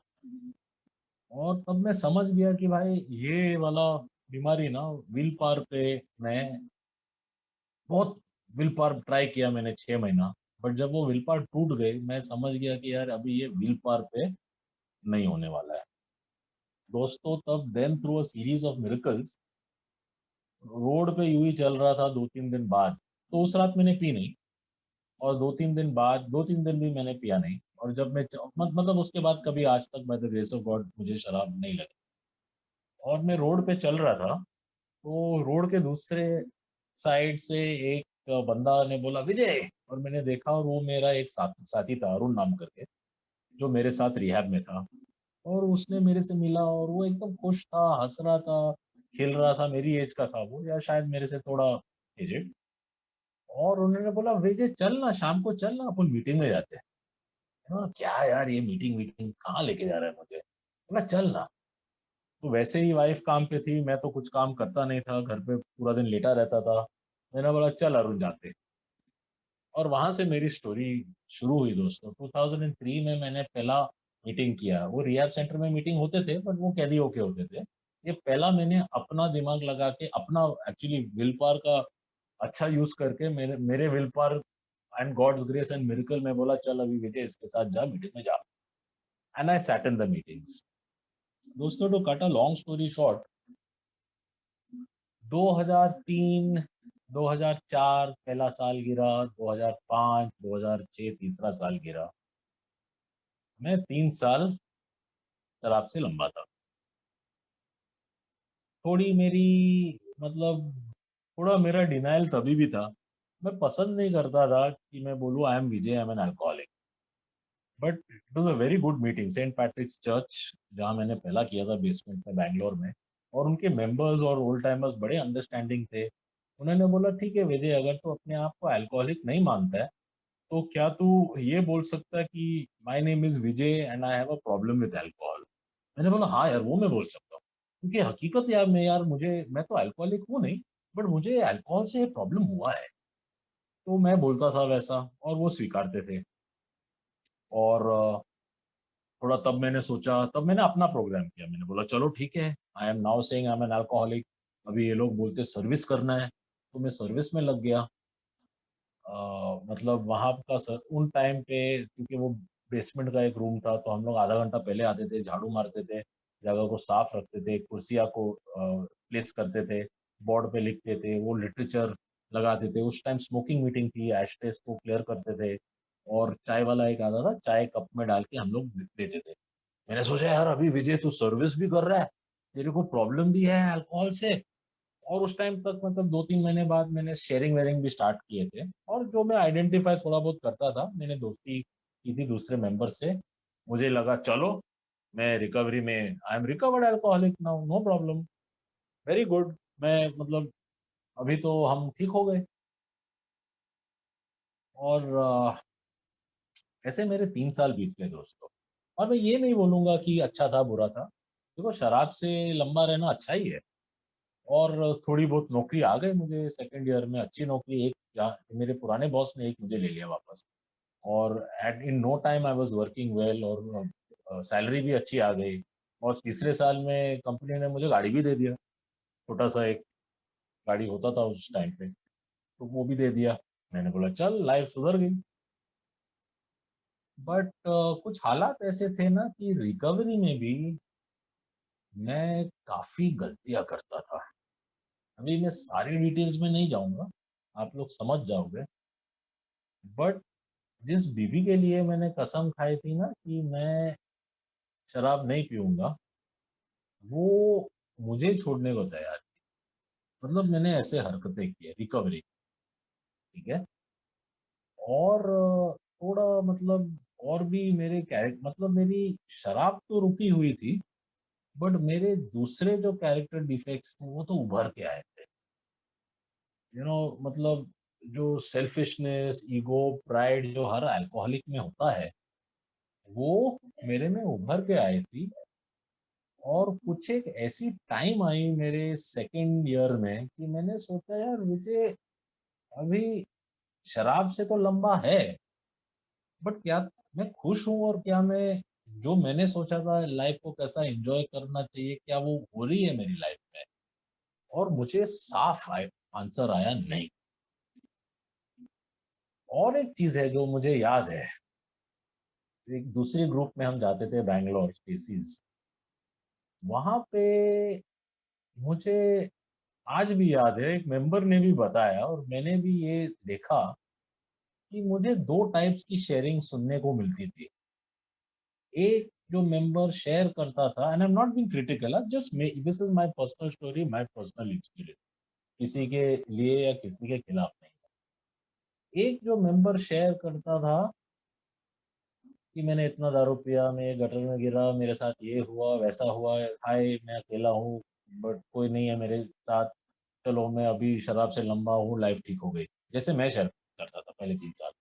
और तब मैं समझ गया कि भाई ये वाला बीमारी ना, विल पावर पे, मैं बहुत विल पावर ट्राई किया मैंने 6 महीना। बट जब वो विल पावर टूट गई, मैं समझ गया कि यार अभी ये विल पावर पे नहीं होने वाला है दोस्तों। तब then through a series of miracles, road पे यूं ही चल रहा था 2-3 दिन बाद, तो उस रात मैंने पी नहीं। और 2-3 दिन बाद, 2-3 दिन भी मैंने पिया नहीं। और जब मतलब उसके बाद कभी आज तक by the grace of God मुझे शराब नहीं लगी। और मैं रोड पे चल रहा था, तो रोड के दूसरे साइड से एक बंदा ने बोला, विजय। और मैंने देखा, और वो मेरा एक साथी था, अरुण नाम करके, जो मेरे साथ रिहैब में था। और उसने मेरे से मिला, और वो एकदम खुश था, हंस रहा था, खेल रहा था। मेरी एज का था वो, या शायद मेरे से थोड़ा एजेड। और उन्होंने बोला, विजय चल ना, शाम को चल ना, अपन मीटिंग में जाते हैं। क्या यार, ये मीटिंग मीटिंग कहाँ लेके जा रहा है मुझे। बोला चल ना। तो वैसे ही वाइफ काम पे थी, मैं तो कुछ काम करता नहीं था, घर पे पूरा दिन लेटा रहता था। मैंने बोला चल अरुण, जाते। और वहां से मेरी स्टोरी शुरू हुई दोस्तों। 2003 में मैंने पहला मीटिंग किया। वो रिहैब सेंटर में मीटिंग होते थे, बट वो कैदियों के होते थे। ये पहला मैंने अपना दिमाग लगा के, अपना एक्चुअली विल पावर का अच्छा यूज करके, मेरे मेरे will power and God's grace and miracle में बोला, चल अभी विजय इसके साथ जा, मीटिंग में जा। And I sat in the meetings. दोस्तों, to cut a long story short, 2003, 2004 पहला साल गिरा, 2005, 2006 तीसरा साल गिरा। मैं 3 साल शराब से लंबा था। थोड़ी मेरी मतलब थोड़ा मेरा डिनायल तभी भी था। मैं पसंद नहीं करता था कि मैं बोलूँ I am Vijay, I am an alcoholic. But it was a very good meeting, Saint Patrick's church, जहाँ मैंने पहला किया था बेसमेंट में बैंगलोर में। और उनके मेंबर्स और ओल्ड टाइमर्स बड़े अंडरस्टैंडिंग थे। उन्होंने बोला ठीक है विजय, अगर तू अपने आप को अल्कोहलिक नहीं मानता है तो क्या तू ये बोल सकता है कि my name is Vijay and I have a problem with alcohol. मैंने बोला हाँ यार, वो मैं बोल सकता हूँ, क्योंकि हकीकत यार मुझे, मैं तो अल्कोहलिक हूँ नहीं, बट मुझे अल्कोहल से प्रॉब्लम हुआ है। तो मैं बोलता था वैसा, और वो स्वीकारते थे। और थोड़ा तब मैंने सोचा, तब मैंने अपना प्रोग्राम किया। मैंने बोला चलो ठीक है, I M now saying I am an alcoholic. अभी ये लोग बोलते सर्विस करना है, तो मैं सर्विस में लग गया। मतलब वहाँ का सर उन टाइम पे, क्योंकि वो बेसमेंट का एक रूम था, तो हम लोग आधा घंटा पहले आते थे, झाड़ू मारते थे, जगह को साफ रखते थे, कुर्सियाँ को प्लेस करते थे, बोर्ड पे लिखते थे, वो लिटरेचर लगाते थे। उस टाइम स्मोकिंग मीटिंग थी, एशट्रेस को क्लियर करते थे। और चाय वाला एक आता था, चाय कप में डाल के हम लोग देते थे। मैंने सोचा यार, अभी विजय तू सर्विस भी कर रहा है, तेरे को प्रॉब्लम भी है अल्कोहल से। और उस टाइम तक मतलब 2-3 महीने बाद मैंने शेयरिंग वेयरिंग भी स्टार्ट किए थे, और जो मैं आइडेंटिफाई थोड़ा बहुत करता था, मैंने दोस्ती की थी दूसरे मेंबर से। मुझे लगा चलो, मैं रिकवरी में, I am recovered alcoholic now, no problem, very good. मैं मतलब अभी तो हम ठीक हो गए। और ऐसे मेरे 3 साल बीत गए दोस्तों। और मैं ये नहीं बोलूंगा कि अच्छा था बुरा था, देखो शराब से लंबा रहना अच्छा ही है। और थोड़ी बहुत नौकरी आ गई मुझे सेकंड ईयर में, अच्छी नौकरी एक, मेरे पुराने बॉस ने एक मुझे ले लिया वापस। और at in no time I was working well, और सैलरी भी अच्छी आ गई। और तीसरे साल में कंपनी ने मुझे गाड़ी भी दे दिया, छोटा सा एक गाड़ी होता था उस टाइम पे, तो वो भी दे दिया। मैंने बोला चल, लाइफ सुधर गई। बट कुछ हालात ऐसे थे ना कि रिकवरी में भी मैं काफी गलतियां करता था। अभी मैं सारी डिटेल्स में नहीं जाऊंगा, आप लोग समझ जाओगे। बट जिस बीवी के लिए मैंने कसम खाई थी ना कि मैं शराब नहीं पीऊंगा, वो मुझे छोड़ने को तैयार थी। मतलब मैंने ऐसे हरकतें की है रिकवरी, ठीक है। और थोड़ा मतलब और भी मेरे कैरेक्टर, मतलब मेरी शराब तो रुकी हुई थी, बट मेरे दूसरे जो कैरेक्टर डिफेक्ट्स थे वो तो उभर के आए थे। मतलब जो सेल्फिशनेस, ईगो, प्राइड जो हर अल्कोहलिक में होता है, वो मेरे में उभर के आई थी। और कुछ एक ऐसी टाइम आई मेरे सेकंड ईयर में कि मैंने सोचा यार मुझे अभी शराब से तो लंबा है, बट क्या मैं खुश हूँ? और क्या मैं जो मैंने सोचा था लाइफ को कैसा एंजॉय करना चाहिए, क्या वो हो रही है मेरी लाइफ में? और मुझे साफ आंसर आया नहीं। और एक चीज है जो मुझे याद है, एक दूसरे ग्रुप में हम जाते थे बैंगलोर स्पेसीज, वहां पे मुझे आज भी याद है, एक मेंबर ने भी बताया और मैंने भी ये देखा कि मुझे दो टाइप्स की शेयरिंग सुनने को मिलती थी। एक जो मेंबर शेयर करता था, and I am not being critical, just this is my personal story, my personal experience, किसी के लिए या किसी के खिलाफ नहीं। एक जो मेंबर शेयर करता था कि मैंने इतना दारू पिया, मैं गटर में गिरा, मेरे साथ ये हुआ वैसा हुआ, हाय मैं अकेला हूँ, बट कोई नहीं है मेरे साथ, चलो मैं अभी शराब से लंबा हूँ, लाइफ ठीक हो गई, जैसे मैं शेयर करता था पहले 3 साल।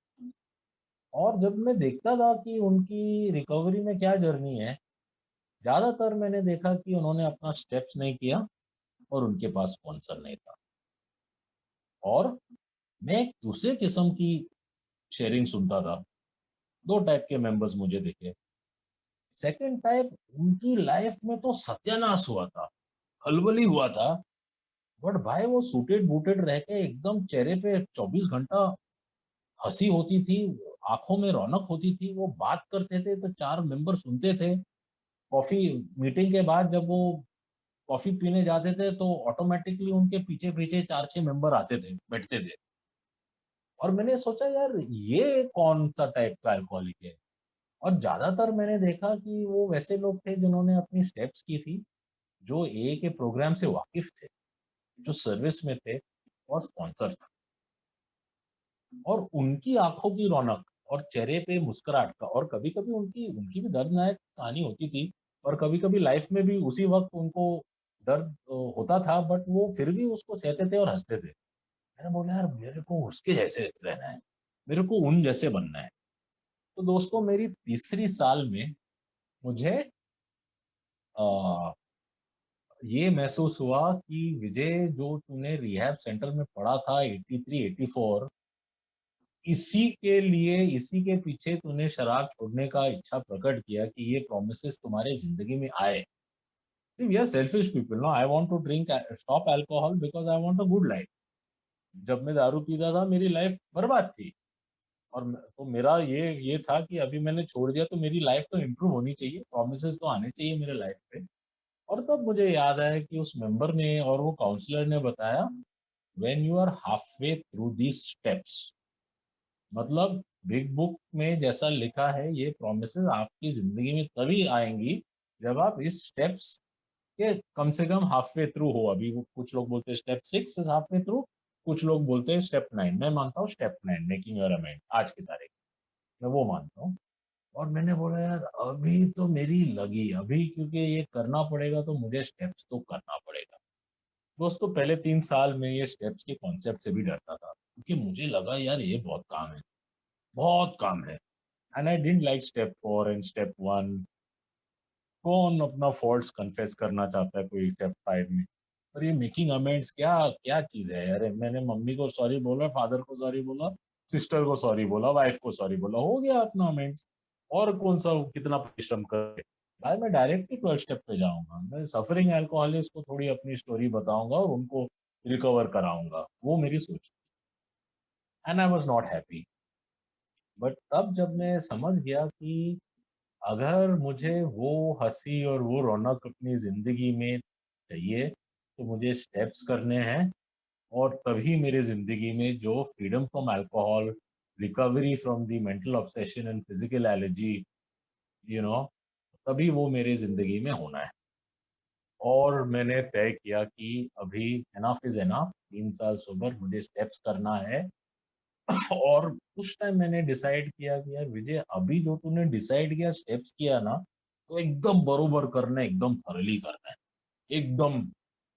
और जब मैं देखता था कि उनकी रिकवरी में क्या जर्नी है, ज्यादातर मैंने देखा कि उन्होंने अपना स्टेप्स नहीं किया, और उनके पास स्पॉन्सर नहीं था। और मैं एक दूसरे किस्म की शेयरिंग सुनता था। दो टाइप के मेंबर्स मुझे दिखे। सेकंड टाइप, उनकी लाइफ में तो सत्यानाश हुआ था, खलबली हुआ था, बट भाई वो सूटेड बूटेड रह के एकदम चेहरे पे 24 घंटा हंसी होती थी, आंखों में रौनक होती थी, वो बात करते थे तो चार मेंबर सुनते थे। कॉफ़ी मीटिंग के बाद जब वो कॉफ़ी पीने जाते थे तो ऑटोमैटिकली उनके पीछे-पीछे 4-6 मेंबर आते थे, बैठते थे। और मैंने सोचा यार ये कौन-सा टाइप का अल्कोहलिक है? और ज़्यादातर मैंने देखा कि वो वैसे लोग थे जिन्होंने अपनी स्टेप्स की थी, जो एए के प्रोग्राम से वाकिफ़ थे, जो सर्विस में थे और स्पॉन्सर थे। और उनकी आँखों की रौनक और चेहरे पे मुस्कुराहट का, और कभी-कभी उनकी उनकी भी दर्दनाक कहानी होती थी और कभी-कभी लाइफ़ में भी उसी वक़्त उनको दर्द होता था, बट वो फिर भी उसको सहते थे और हँसते थे। मैंने बोला यार मेरे को उसके जैसे रहना है, मेरे को उन जैसे बनना है। तो दोस्तों मेरी तीसरी साल में मुझे अ, ये महसूस हुआ कि विजय जो तूने रिहैब सेंटर में पढ़ा था 83, 84, इसी के लिए, इसी के पीछे तूने शराब छोड़ने का इच्छा प्रकट किया कि ये प्रोमिसेस तुम्हारे ज़िंदगी में आए। We are selfish people no, I want to drink stop alcohol because I want a good life. जब मैं दारू पीता था मेरी लाइफ बर्बाद थी। और तो मेरा ये था कि अभी मैंने छोड़ दिया तो मेरी लाइफ तो इम्प्रूव होनी चाहिए, प्रोमिसेस तो आने चाहिए मेरे लाइफ पे। और तब मुझे याद आया कि उस मेंबर ने और वो काउंसलर ने बताया, when you are half way through these steps, मतलब बिग बुक में जैसा लिखा है ये प्रोमिसेस आपकी जिंदगी में तभी आएंगी जब आप इस स्टेप्स के कम से कम हाफ वे थ्रू हो। अभी वो कुछ लोग बोलते हैं step 6 is half way through, कुछ लोग बोलते हैं स्टेप 9। मैं मानता हूँ स्टेप 9, मेकिंग योर अमेंड, आज की तारीख में मैं वो मानता हूँ। और मैंने बोला यार अभी तो मेरी लगी, अभी क्योंकि ये करना पड़ेगा तो मुझे स्टेप्स तो करना पड़ेगा। दोस्तों पहले 3 साल में ये स्टेप्स के कॉन्सेप्ट से भी डरता था, क्योंकि मुझे लगा यार ये बहुत काम है, बहुत काम है। And I didn't like step 4 and step 1। कौन अपना फॉल्ट्स कन्फेस करना चाहता है कोई स्टेप 5 में? और ये मेकिंग अमेंड्स क्या क्या चीज़ है? अरे मैंने मम्मी को सॉरी बोला, फादर को सॉरी बोला, सिस्टर को सॉरी बोला, वाइफ को सॉरी बोला, हो गया अपना अमेंड्स। और कौन-सा कितना परिश्रम करे? भाई मैं डायरेक्टली 12 स्टेप पे जाऊँगा। मैं सफरिंग अल्कोहलिक्स को थोड़ी अपनी स्टोरी बताऊँगा और उनको रिकवर कराऊँगा। वो मेरी सोच। And I was not happy. But तब जब मैं समझ गया कि अगर मुझे वो हँसी और वो रौनक अपनी ज़िंदगी में चाहिए, तो मुझे स्टेप्स करने हैं। और तभी मेरे ज़िंदगी में जो freedom from alcohol, recovery from the mental obsession and physical allergy, you know, तभी वो मेरे ज़िंदगी में होना है। और मैंने तय किया कि अभी एनफ इज़ एनफ, 3 साल सोबर, मुझे स्टेप्स करना है। और उस टाइम मैंने डिसाइड किया कि यार विजय अभी जो तूने डिसाइड किया, स्टेप्स किया ना, तो एकदम बरोबर करना है, एकदम थॉरली करना है। एकदम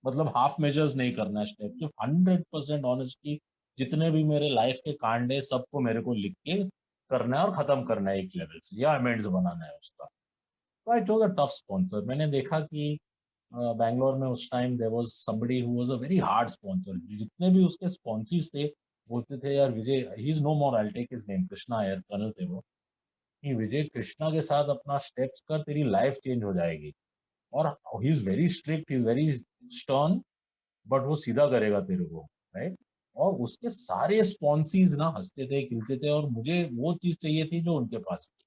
मतलब हाफ मेजर्स नहीं करना है स्टेप, जो 100% ऑनेस्टी, जितने भी मेरे लाइफ के कांड है सबको मेरे को लिख के करना है और खत्म करना है एक लेवल से, या अमेंड्स बनाना है उसका। तो I chose a tough sponsor. मैंने देखा कि बैंगलोर में उस time there was somebody who was a very hard sponsor. जितने भी उसके स्पॉन्सीज थे बोलते थे यार Vijay, he is no more, I take his name, Krishna यार, कर्नल थे वो, कि विजय कृष्णा के साथ अपना स्टेप्स कर, तेरी लाइफ चेंज हो जाएगी। और he is very strict, he is very stern, but वो सीधा करेगा तेरे को, राइट। और उसके सारे स्पॉन्सीज ना हंसते थे, खिलते थे, और मुझे वो चीज चाहिए थी जो उनके पास थी।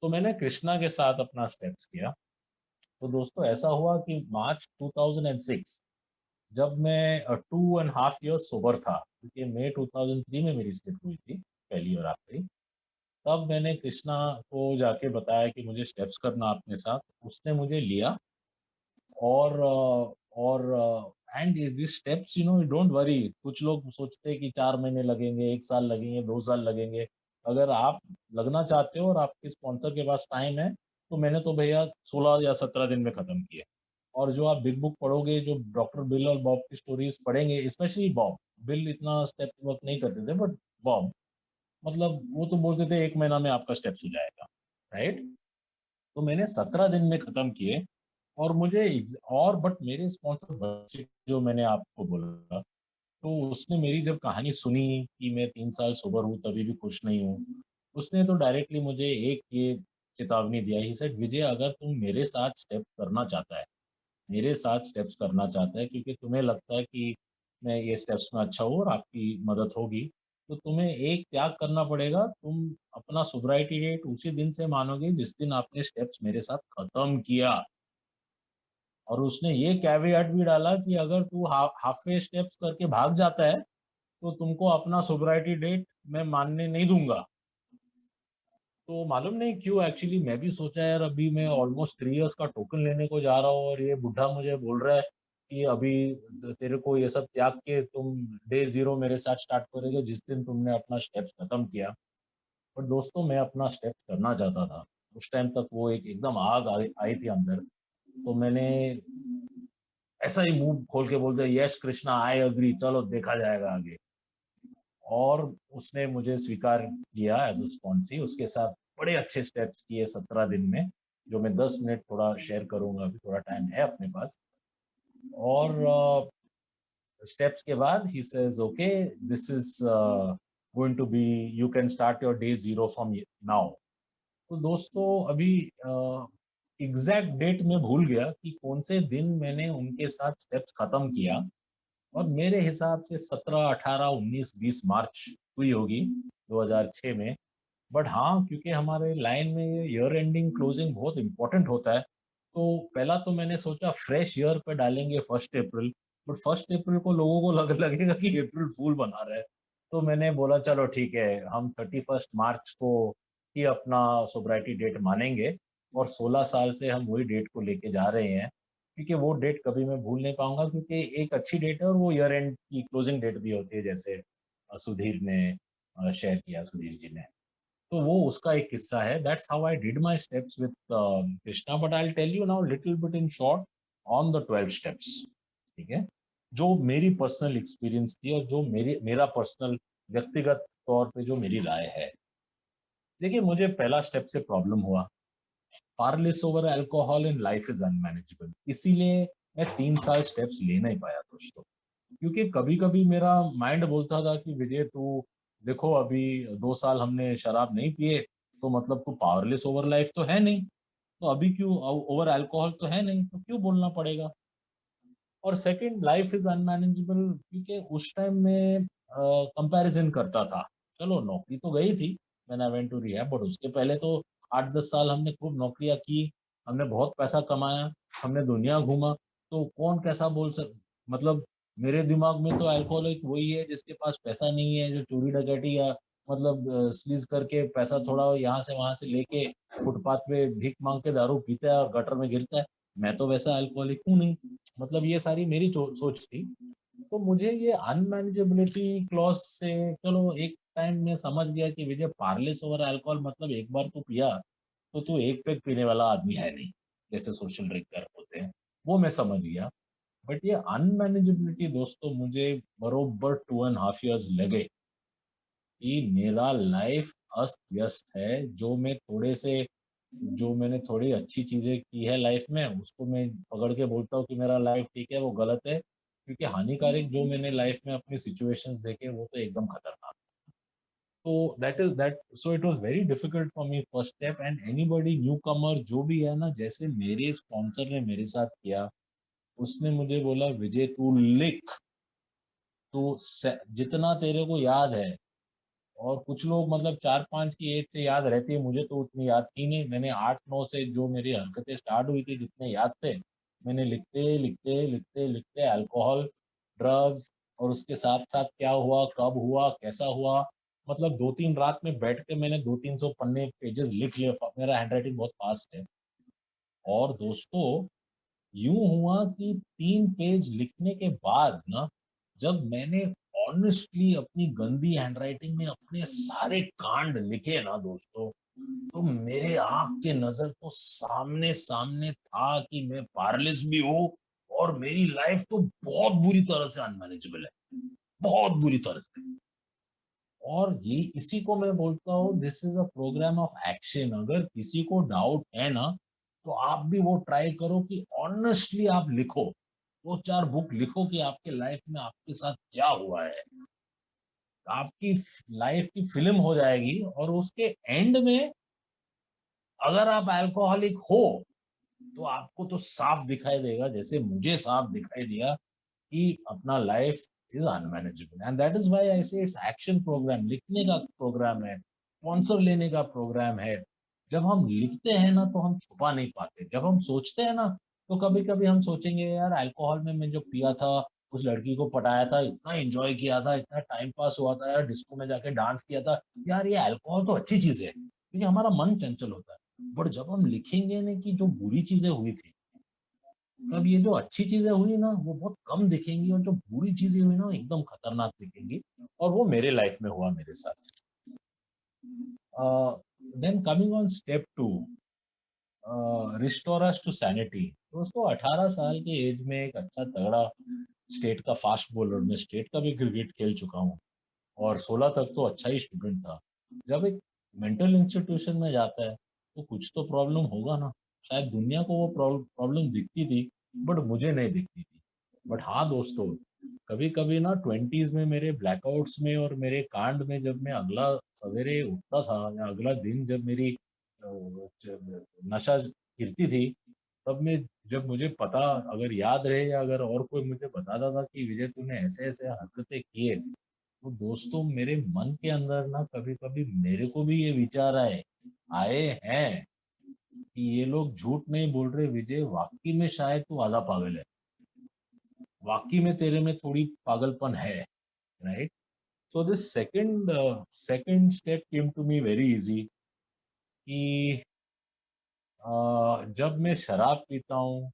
तो मैंने कृष्णा के साथ अपना स्टेप्स किया। तो दोस्तों ऐसा हुआ कि मार्च 2006, जब मैं 2.5 ईयर सोबर था, क्योंकि मई 2003 में मेरी स्टेप हुई थी, पहली और आखिरी। तब मैंने कृष्णा को जाके बताया कि मुझे स्टेप्स करना अपने साथ। उसने मुझे लिया। और and this steps, don't worry, कुछ लोग सोचते हैं कि 4 महीने लगेंगे, 1 साल लगेंगे, 2 साल लगेंगे। अगर आप लगना चाहते हो और आपके स्पॉन्सर के पास टाइम है, तो मैंने तो भैया 16 या 17 दिन में खत्म किया। और जो आप बिग बुक पढ़ोगे, जो डॉक्टर बिल और बॉब की स्टोरीज पढ़ेंगे, स्पेशली बॉब, बिल इतना स्टेप वर्क नहीं करते थे, बट बॉब, मतलब वो तो बोलते थे 1 महीना में आपका स्टेप्स हो जाएगा, राइट। तो मैंने 17 दिन में खत्म किए। और मुझे और बट मेरे स्पॉन्सर बच्चे, जो मैंने आपको बोला, तो उसने मेरी जब कहानी सुनी कि मैं 3 साल सोबर हूँ तभी भी खुश नहीं हूँ, उसने तो डायरेक्टली मुझे एक ये चेतावनी दिया। ही सेड विजय, अगर तुम मेरे साथ स्टेप करना चाहता है, मेरे साथ स्टेप्स करना चाहता है, क्योंकि तुम्हें लगता है कि मैं ये स्टेप्स में अच्छा हूँ और आपकी मदद होगी, तो तुम्हें एक त्याग करना पड़ेगा, तुम अपना सोब्राइटी डेट उसी दिन से मानोगे जिस दिन आपने स्टेप्स मेरे साथ खत्म किया। और उसने ये कैveat भी डाला कि अगर तू हाफ वे स्टेप्स करके भाग जाता है तो तुमको अपना सोब्राइटी डेट मैं मानने नहीं दूंगा। तो मालूम नहीं क्यों, एक्चुअली मैं भी सोचा यार अभी मैं ऑलमोस्ट 3 इयर्स का टोकन लेने को जा रहा हूँ और ये बुढ़ा मुझे बोल रहा है कि अभी तेरे को ये सब त्याग के तुम डे जीरो मेरे साथ स्टार्ट करोगे जिस दिन तुमने अपना स्टेप्स खत्म किया। पर दोस्तों मैं अपना स्टेप्स करना चाहता था। उस टाइम तक वो एक एकदम आग आई थी अंदर। तो मैंने ऐसा ही मुंह खोल के बोल दिया, यस कृष्णा आई अग्री, चलो देखा जाएगा आगे। और उसने मुझे स्वीकार किया एज अ स्पॉन्सी। उसके साथ बड़े अच्छे स्टेप्स किए 17 दिन में, जो मैं 10 मिनट थोड़ा शेयर करूंगा, अभी थोड़ा टाइम है अपने पास। और स्टेप्स के बाद ही says okay, this is going to be, you can start your day zero from now. तो दोस्तों अभी एग्जैक्ट डेट में भूल गया कि कौन से दिन मैंने उनके साथ स्टेप्स खत्म किया। और मेरे हिसाब से 17, 18, 19, 20 मार्च हुई होगी 2006 में। बट हाँ, क्योंकि हमारे लाइन में ये ईयर एंडिंग क्लोजिंग बहुत इंपॉर्टेंट होता है, तो पहला तो मैंने सोचा फ्रेश ईयर पे डालेंगे 1 अप्रैल। बट 1 अप्रैल को लोगों को लगेगा कि अप्रैल फूल बना रहे हैं। तो मैंने बोला चलो ठीक है, हम 31 मार्च को ही अपना सोब्राइटी डेट मानेंगे। और 16 साल से हम वही डेट को लेके जा रहे हैं, क्योंकि वो डेट कभी मैं भूल नहीं पाऊंगा, क्योंकि एक अच्छी डेट है और वो ईयर एंड की क्लोजिंग डेट भी होती है, जैसे सुधीर ने शेयर किया, सुधीर जी ने। तो वो उसका एक किस्सा है। That's how I did my steps with Krishna. But I will tell you now little bit in short on the 12 steps. ठीक है, जो मेरी पर्सनल एक्सपीरियंस थी और जो मेरा पर्सनल व्यक्तिगत तौर पे जो मेरी राय है। देखिए, मुझे पहला स्टेप से प्रॉब्लम हुआ। Powerless over alcohol in life is unmanageable, इसीलिए मैं 3 साल स्टेप्स ले नहीं पाया दोस्तों। क्योंकि कभी कभी मेरा माइंड बोलता था कि विजय तू देखो, अभी 2 साल हमने शराब नहीं पिए, तो मतलब तू पावरलेस ओवर लाइफ तो है नहीं, तो अभी क्यों ओवर अल्कोहल तो है नहीं, तो क्यों बोलना पड़ेगा। और सेकंड, लाइफ इज अनमैनेजेबल क्योंकि उस टाइम में कंपैरिजन करता था। चलो नौकरी तो गई थी, मैंने वेंट टू रिहैब, बट उसके पहले तो 8-10 साल हमने खूब नौकरियां की, हमने बहुत पैसा कमाया, हमने दुनिया घूमा। तो कौन कैसा बोल सक, मतलब मेरे दिमाग में तो अल्कोहलिक वही है जिसके पास पैसा नहीं है, जो चोरी डकैती या मतलब स्लीज करके पैसा थोड़ा यहाँ से वहां से लेके फुटपाथ पे भीख मांग के दारू पीता है और गटर में गिरता है। मैं तो वैसा अल्कोहलिक हूँ नहीं। मतलब ये सारी मेरी सोच थी। तो मुझे ये अनमैनेजेबिलिटी क्लॉज से, चलो एक टाइम में समझ गया कि विजय पार्लेस ओवर अल्कोहल मतलब एक बार तो पिया तो तू एक पैक पीने वाला आदमी है नहीं, जैसे सोशल ड्रिंकर होते हैं, वो मैं समझ गया। बट ये अनमैनेजेबिलिटी दोस्तों, मुझे बरोबर 2.5 years लगे कि मेरा लाइफ अस्त व्यस्त है। जो मैंने थोड़ी अच्छी चीजें की है लाइफ में, उसको मैं पकड़ के बोलता हूँ कि मेरा लाइफ ठीक है, वो गलत है। क्योंकि हानिकारक जो मैंने लाइफ में अपनी सिचुएशंस देखे वो तो एकदम खतरनाक। तो that so it was very difficult for me first step. And anybody newcomer जो भी है ना, जैसे मेरे स्पॉन्सर ने मेरे साथ किया, उसने मुझे बोला विजय तू लिख, तो जितना तेरे को याद है। और कुछ लोग मतलब 4-5 की एज से याद रहती है, मुझे तो उतनी याद थी नहीं। मैंने 8-9 से जो मेरी हरकतें स्टार्ट हुई थी, जितने याद थे, मैंने लिखते लिखते लिखते लिखते अल्कोहल, ड्रग्स, और उसके साथ साथ क्या हुआ, कब हुआ, कैसा हुआ, मतलब 2-3 रात में बैठ के मैंने 200-300 पन्ने पेजेस लिख लिए। मेरा हैंडराइटिंग बहुत फास्ट है। और दोस्तों यूं हुआ कि 3 पेज लिखने के बाद ना, जब मैंने ऑनेस्टली अपनी गंदी हैंडराइटिंग में अपने सारे कांड लिखे ना दोस्तों, तो मेरे आंख के नजर तो सामने सामने था कि मैं पारलिस भी हूँ और मेरी लाइफ तो बहुत बुरी तरह से अनमैनेजेबल है, बहुत बुरी तरह से। और ये इसी को मैं बोलता हूँ, this is a programme of action. अगर किसी को डाउट है ना, तो आप भी वो ट्राई करो कि ऑनेस्टली आप लिखो, 2-4 बुक लिखो कि आपके लाइफ में आपके साथ क्या हुआ है। आपकी लाइफ की फिल्म हो जाएगी। और उसके एंड में अगर आप अल्कोहलिक हो, तो आपको तो साफ दिखाई देगा, जैसे मुझे साफ दिखाई दिया कि अपना life is unmanageable, and that is why I से इट्स एक्शन प्रोग्राम, लिखने का प्रोग्राम है, स्पॉन्सर लेने का प्रोग्राम है। जब हम लिखते हैं ना तो हम छुपा नहीं पाते, जब हम सोचते हैं ना तो कभी कभी हम सोचेंगे यार अल्कोहल में मैं जो पिया था, उस लड़की को पटाया था, इतना एंजॉय किया था, इतना टाइम पास हुआ था यार, डिस्को में जाके डांस किया था, यार ये अल्कोहल तो अच्छी चीज है क्योंकि हमारा मन चंचल होता है। बट जब हम लिखेंगे ना कि जो बुरी चीजें हुई थी, तब ये जो अच्छी चीजें हुई ना वो बहुत कम दिखेंगी, और जो बुरी चीजें हुई ना वो एकदम खतरनाक दिखेंगी। और वो मेरे लाइफ में हुआ मेरे साथ। Then coming on step to, restore us to sanity. दोस्तों 18 साल के एज में एक अच्छा तगड़ा स्टेट का फास्ट बॉलर, मैं स्टेट का भी क्रिकेट खेल चुका हूँ, और 16 तक तो अच्छा ही स्टूडेंट था। जब एक मेंटल इंस्टीट्यूशन में जाता है तो कुछ तो प्रॉब्लम होगा ना। शायद दुनिया को वो प्रॉब्लम दिखती थी, बट मुझे नहीं दिखती थी। बट हाँ दोस्तों, कभी कभी ना ट्वेंटीज में मेरे ब्लैकआउट्स में और मेरे कांड में, जब मैं अगला सवेरे उठता था या अगला दिन जब मेरी नशा गिरती थी, तब मैं, जब मुझे पता, अगर याद रहे या अगर और कोई मुझे बताता था कि विजय तूने ऐसे ऐसे हरकतें किए, तो दोस्तों मेरे मन के अंदर ना कभी कभी मेरे को भी ये विचार आए आए हैं कि ये लोग झूठ नहीं बोल रहे विजय, वाकई में शायद तू आधा पागल है, वाकई में तेरे में थोड़ी पागलपन है, right. So this second step came to me very easy, कि जब मैं शराब पीता हूँ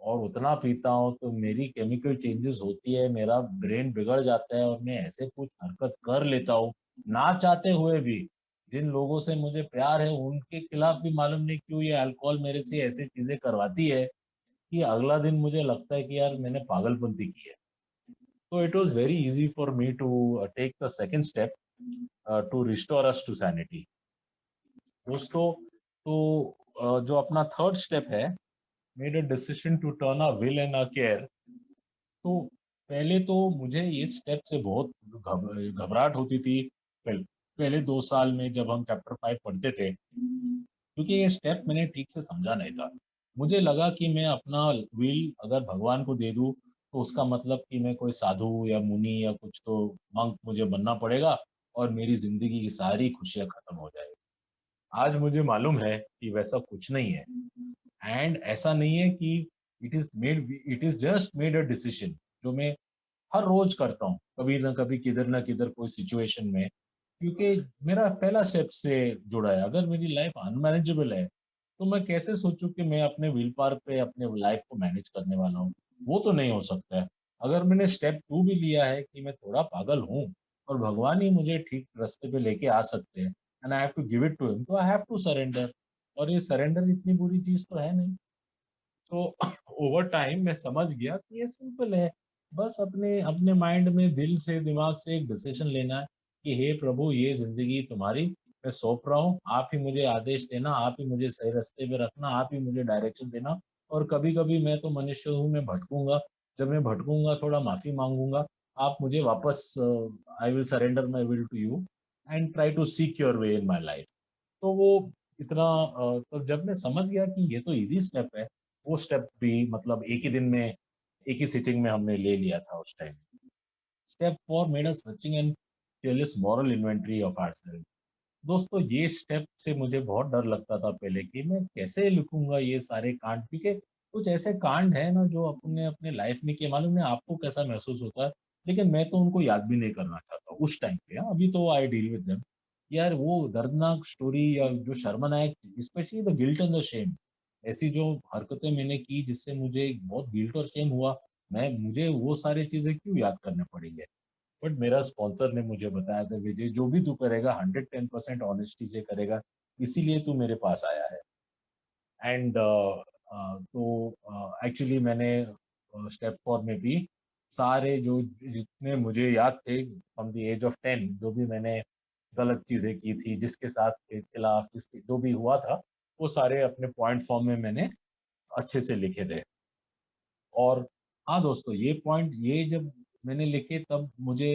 और उतना पीता हूँ तो मेरी केमिकल चेंजेस होती है, मेरा ब्रेन बिगड़ जाता है और मैं ऐसे कुछ हरकत कर लेता हूँ ना चाहते हुए भी। जिन लोगों से मुझे प्यार है उनके खिलाफ भी मालूम नहीं क्यों ये अल्कोहल मेरे से ऐसी चीजें करवाती है कि अगला दिन मुझे लगता है कि यार मैंने पागलपंती की है। तो it was very easy for me to take the second step to restore us to sanity. दोस्तों, तो जो अपना थर्ड स्टेप है, made a decision to turn a will and a care. तो पहले तो मुझे इस स्टेप से बहुत घबराहट होती थी। पहले 2 साल में जब हम चैप्टर 5 पढ़ते थे, क्योंकि ये स्टेप मैंने ठीक से समझा नहीं था। मुझे लगा कि मैं अपना विल अगर भगवान को दे दूं तो उसका मतलब कि मैं कोई साधु या मुनि या कुछ तो मंक मुझे बनना पड़ेगा और मेरी जिंदगी की सारी खुशियां खत्म हो जाएगी। आज मुझे मालूम है कि वैसा कुछ नहीं है। एंड ऐसा नहीं है कि it is just made a decision जो मैं हर रोज करता हूँ, कभी ना किधर कोई सिचुएशन में, क्योंकि मेरा पहला स्टेप से जुड़ा है। अगर मेरी लाइफ अनमैनेजेबल है तो मैं कैसे सोचूं कि मैं अपने व्हील पावर पे अपने लाइफ को मैनेज करने वाला हूँ। वो तो नहीं हो सकता है। अगर मैंने स्टेप 2 भी लिया है कि मैं थोड़ा पागल हूँ और भगवान ही मुझे ठीक रास्ते पे लेके आ सकते हैं, and I have to give it to him, तो आई हैव टू सरेंडर। और ये सरेंडर इतनी बुरी चीज तो है नहीं। तो ओवर टाइम मैं समझ गया कि ये सिंपल है। बस अपने अपने माइंड में, दिल से, दिमाग से एक डिसीजन लेना है कि हे प्रभु ये जिंदगी तुम्हारी, मैं सौंप रहा हूँ, आप ही मुझे आदेश देना, आप ही मुझे सही रास्ते पे रखना, आप ही मुझे डायरेक्शन देना। और कभी कभी मैं तो मनुष्य हूँ, मैं भटकूंगा। जब मैं भटकूंगा थोड़ा माफी मांगूंगा, आप मुझे वापस, I will surrender my will to you and try to seek your way in my life. तो वो इतना, तो जब मैं समझ गया कि ये तो इजी स्टेप है, वो स्टेप भी मतलब एक ही दिन में, एक ही सिटिंग में हमने ले लिया था उस time. Step 4 made us searching and fearless moral inventory of ourselves। दोस्तों ये स्टेप से मुझे बहुत डर लगता था पहले कि मैं कैसे लिखूंगा ये सारे कांड, क्योंकि कुछ ऐसे कांड है ना जो अपने अपने लाइफ में किए, मालूम नहीं आपको कैसा महसूस होता है, लेकिन मैं तो उनको याद भी नहीं करना चाहता उस टाइम पे। हाँ, अभी तो आई डील विद देम। यार वो दर्दनाक स्टोरी या जो शर्मनाक, specially the guilt and the shame, ऐसी जो हरकतें मैंने की जिससे मुझे बहुत गिल्ट और शेम हुआ, मैं मुझे वो सारी चीजें क्यों याद करने पड़ेंगे। बट मेरा स्पॉन्सर ने मुझे बताया था विजय जो भी तू करेगा 110% ऑनेस्टी से करेगा, इसीलिए तू मेरे पास आया है। एंड तो एक्चुअली मैंने स्टेप 4 में भी सारे जो जितने मुझे याद थे फ्रॉम द एज ऑफ 10, जो भी मैंने गलत चीजें की थी, जिसके साथ के खिलाफ जिसके जो भी हुआ था, वो सारे अपने पॉइंट फॉर्म में मैंने अच्छे से लिखे थे। और हाँ दोस्तों, ये पॉइंट ये जब मैंने लिखे तब मुझे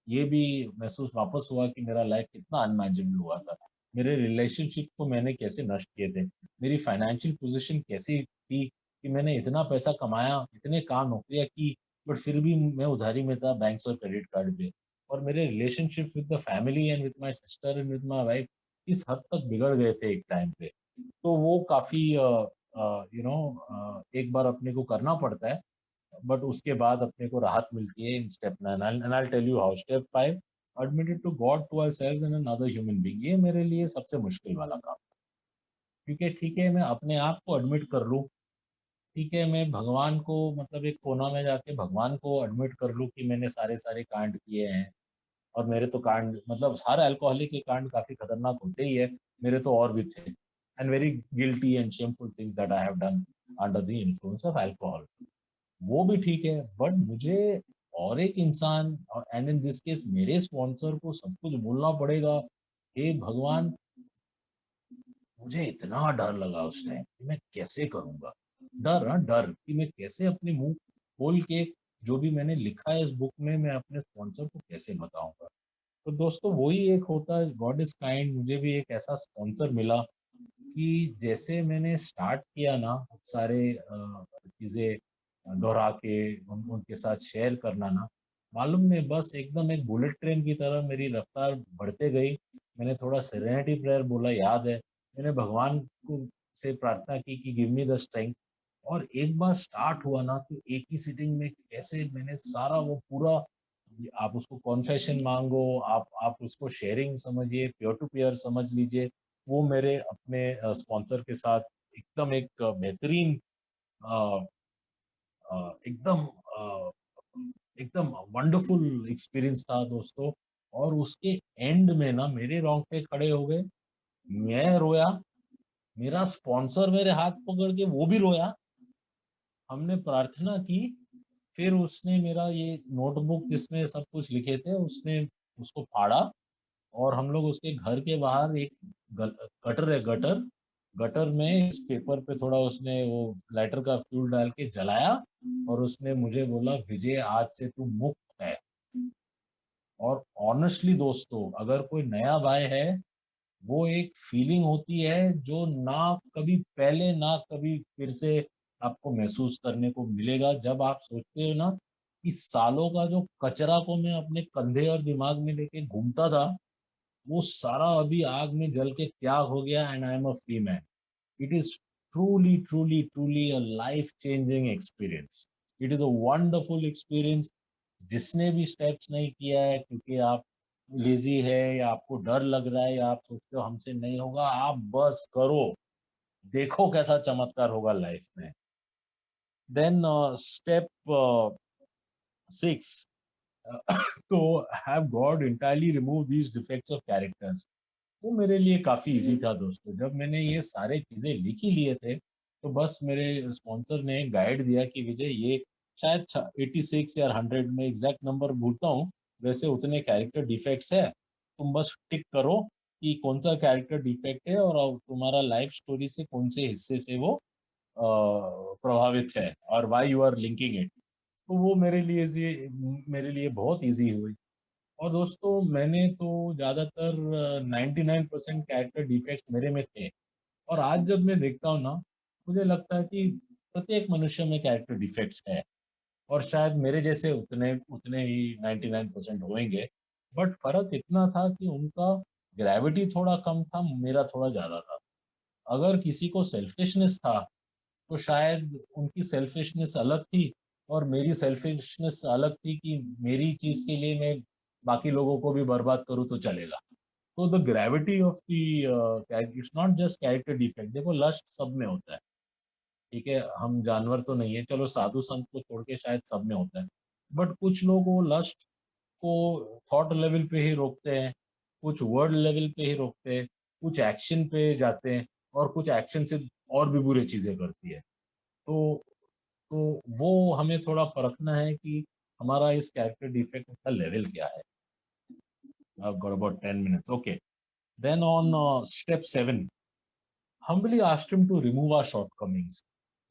ये भी महसूस वापस हुआ कि मेरा लाइफ कितना अनमैनेजेबल हुआ था। मेरे रिलेशनशिप को मैंने कैसे नष्ट किए थे, मेरी फाइनेंशियल पोजीशन कैसी थी कि मैंने इतना पैसा कमाया, इतने काम नौकरियां की, बट फिर भी मैं उधारी में था बैंक्स और क्रेडिट कार्ड पे। और मेरे relationship with the family and with my sister and with my wife इस हद तक बिगड़ गए थे एक टाइम पे। तो वो काफ़ी एक बार अपने को करना पड़ता है, बट उसके बाद अपने को राहत मिलती है in step 9 and I tell you how. Step 5, admitted to God, to ourselves and another human being. ये मेरे लिए सबसे मुश्किल वाला काम, क्योंकि ठीक है मैं अपने आप को एडमिट कर लूँ, ठीक है मैं भगवान को मतलब एक कोना में जाके भगवान को एडमिट कर लूँ कि मैंने सारे सारे कांड किए हैं। और मेरे तो कांड मतलब हर अल्कोहलिक के कांड काफी खतरनाक होते ही है, मेरे तो और भी थे, and very guilty and shameful things that I have done under the influence of alcohol. वो भी ठीक है, बट मुझे और एक इंसान एंड इन दिस केस मेरे स्पॉन्सर को सब कुछ बोलना पड़ेगा। हे भगवान, मुझे इतना डर लगा उस टाइम कि मैं कैसे करूंगा। डर, हाँ डर कि मैं कैसे अपने मुंह खोल के जो भी मैंने लिखा है इस बुक में मैं अपने स्पॉन्सर को कैसे बताऊंगा। तो दोस्तों वही एक होता है, गॉड इज काइंड, मुझे भी एक ऐसा स्पॉन्सर मिला कि जैसे मैंने स्टार्ट किया ना सारे चीज़ें दोहरा के उनके साथ शेयर करना ना, मालूम नहीं बस एकदम एक बुलेट ट्रेन की तरह मेरी रफ्तार बढ़ते गई। मैंने थोड़ा सेरेनिटी प्रेयर बोला, याद है मैंने भगवान को से प्रार्थना की कि गिव मी द स्ट्रेंथ। और एक बार स्टार्ट हुआ ना तो एक ही सिटिंग में कैसे मैंने सारा वो पूरा, आप उसको कॉन्फेशन मांगो, आप उसको शेयरिंग समझिए, पेयर टू पेयर समझ लीजिए, वो मेरे अपने स्पॉन्सर के साथ एकदम एक बेहतरीन अ, एकदम एकदम वंडरफुल एक्सपीरियंस था दोस्तों। और उसके एंड में ना मेरे रोंगटे खड़े हो गए, मैं रोया, मेरा स्पॉन्सर मेरे हाथ पकड़ के वो भी रोया, हमने प्रार्थना की। फिर उसने मेरा ये नोटबुक जिसमें सब कुछ लिखे थे उसने उसको फाड़ा, और हम लोग उसके घर के बाहर एक गटर है, गटर गटर में इस पेपर पे थोड़ा उसने वो लाइटर का फ्यूल डाल के जलाया। और उसने मुझे बोला, विजय आज से तू मुक्त है। और ऑनेस्टली दोस्तों अगर कोई नया भाई है, वो एक फीलिंग होती है जो ना कभी पहले ना कभी फिर से आपको महसूस करने को मिलेगा। जब आप सोचते हो ना कि सालों का जो कचरा को मैं अपने कंधे और दिमाग में लेके घूमता था, वो सारा अभी आग में जल के त्याग हो गया, and I am a free man. It is truly truly truly a life changing experience. It is a wonderful experience. जिसने भी स्टेप्स नहीं किया है क्योंकि आप लेजी है या आपको डर लग रहा है या आप सोचते हो हमसे नहीं होगा, आप बस करो, देखो कैसा चमत्कार होगा लाइफ में। देन स्टेप 6, तो have got entirely remove these defects of characters. वो मेरे लिए काफी इजी था दोस्तों। जब मैंने ये सारे चीजें लिख ही लिए थे तो बस मेरे स्पॉन्सर ने गाइड दिया कि विजय ये शायद 86 या 100 में एग्जैक्ट नंबर भूलता हूँ, वैसे उतने कैरेक्टर डिफेक्ट्स है, तुम बस टिक करो कि कौन सा कैरेक्टर डिफेक्ट है और तुम्हारा लाइफ स्टोरी से कौन से हिस्से से वो प्रभावित है और why you are linking it. तो वो मेरे लिए बहुत इजी हुई। और दोस्तों मैंने तो ज़्यादातर 99% कैरेक्टर डिफेक्ट्स मेरे में थे। और आज जब मैं देखता हूँ ना, मुझे लगता है कि प्रत्येक मनुष्य में कैरेक्टर डिफेक्ट्स है, और शायद मेरे जैसे उतने उतने ही 99% होंगे। बट फर्क इतना था कि उनका ग्रेविटी थोड़ा कम था, मेरा थोड़ा ज़्यादा था। अगर किसी को सेल्फिशनेस था तो शायद उनकी सेल्फिशनेस अलग थी और मेरी सेल्फिशनेस अलग थी कि मेरी चीज के लिए मैं बाकी लोगों को भी बर्बाद करूँ तो चलेगा। तो the gravity of the it's not just character defect. देखो लस्ट सब में होता है, ठीक है हम जानवर तो नहीं है, चलो साधु संत को छोड़ के शायद सब में होता है। बट कुछ लोग वो लस्ट को थॉट लेवल पे ही रोकते हैं, कुछ वर्ड लेवल पे ही रोकते हैं, कुछ एक्शन पे जाते हैं, और कुछ एक्शन से और भी बुरी चीजें करती है। तो तो वो हमें थोड़ा परखना है कि हमारा इस कैरेक्टर डिफेक्ट का लेवल क्या है। I've got about 10 minutes. Okay. Then on step 7, humbly asked him to remove our shortcomings.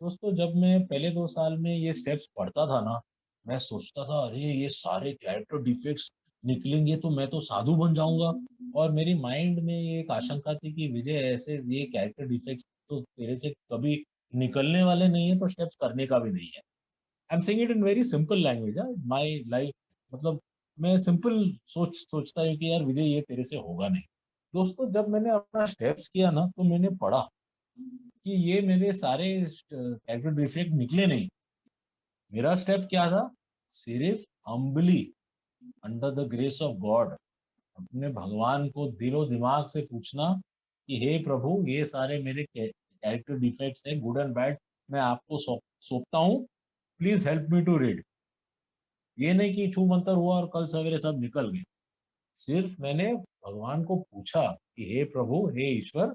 दोस्तों जब मैं पहले 2 साल में ये स्टेप्स पढ़ता था ना, मैं सोचता था अरे ये सारे कैरेक्टर डिफेक्ट्स निकलेंगे तो मैं तो साधु बन जाऊंगा। और मेरी माइंड में ये एक आशंका थी कि विजय ऐसे ये कैरेक्टर डिफेक्ट्स तो तेरे से कभी निकलने वाले नहीं है, तो स्टेप्स करने का भी नहीं है। I am saying it in very simple language, my life, मतलब मैं सिंपल सोचता हूँ कि यार विजय ये तेरे से होगा नहीं। दोस्तों जब मैंने अपना स्टेप्स किया ना तो मैंने पढ़ा कि ये मेरे सारे कैरेक्टर डिफेक्ट निकले नहीं। मेरा स्टेप क्या था? सिर्फ humbly, under the grace of God, अपने भगवान को दिलो दिमाग से पूछना कि हे प्रभु ये सारे मेरे कैरेक्टर डिफेक्ट्स हैं, गुड एंड बैड, मैं आपको सौंपता हूँ, please help me to read. ये नहीं कि छू मंतर हुआ और कल सवेरे सब निकल गए। सिर्फ मैंने भगवान को पूछा कि हे प्रभु, हे ईश्वर,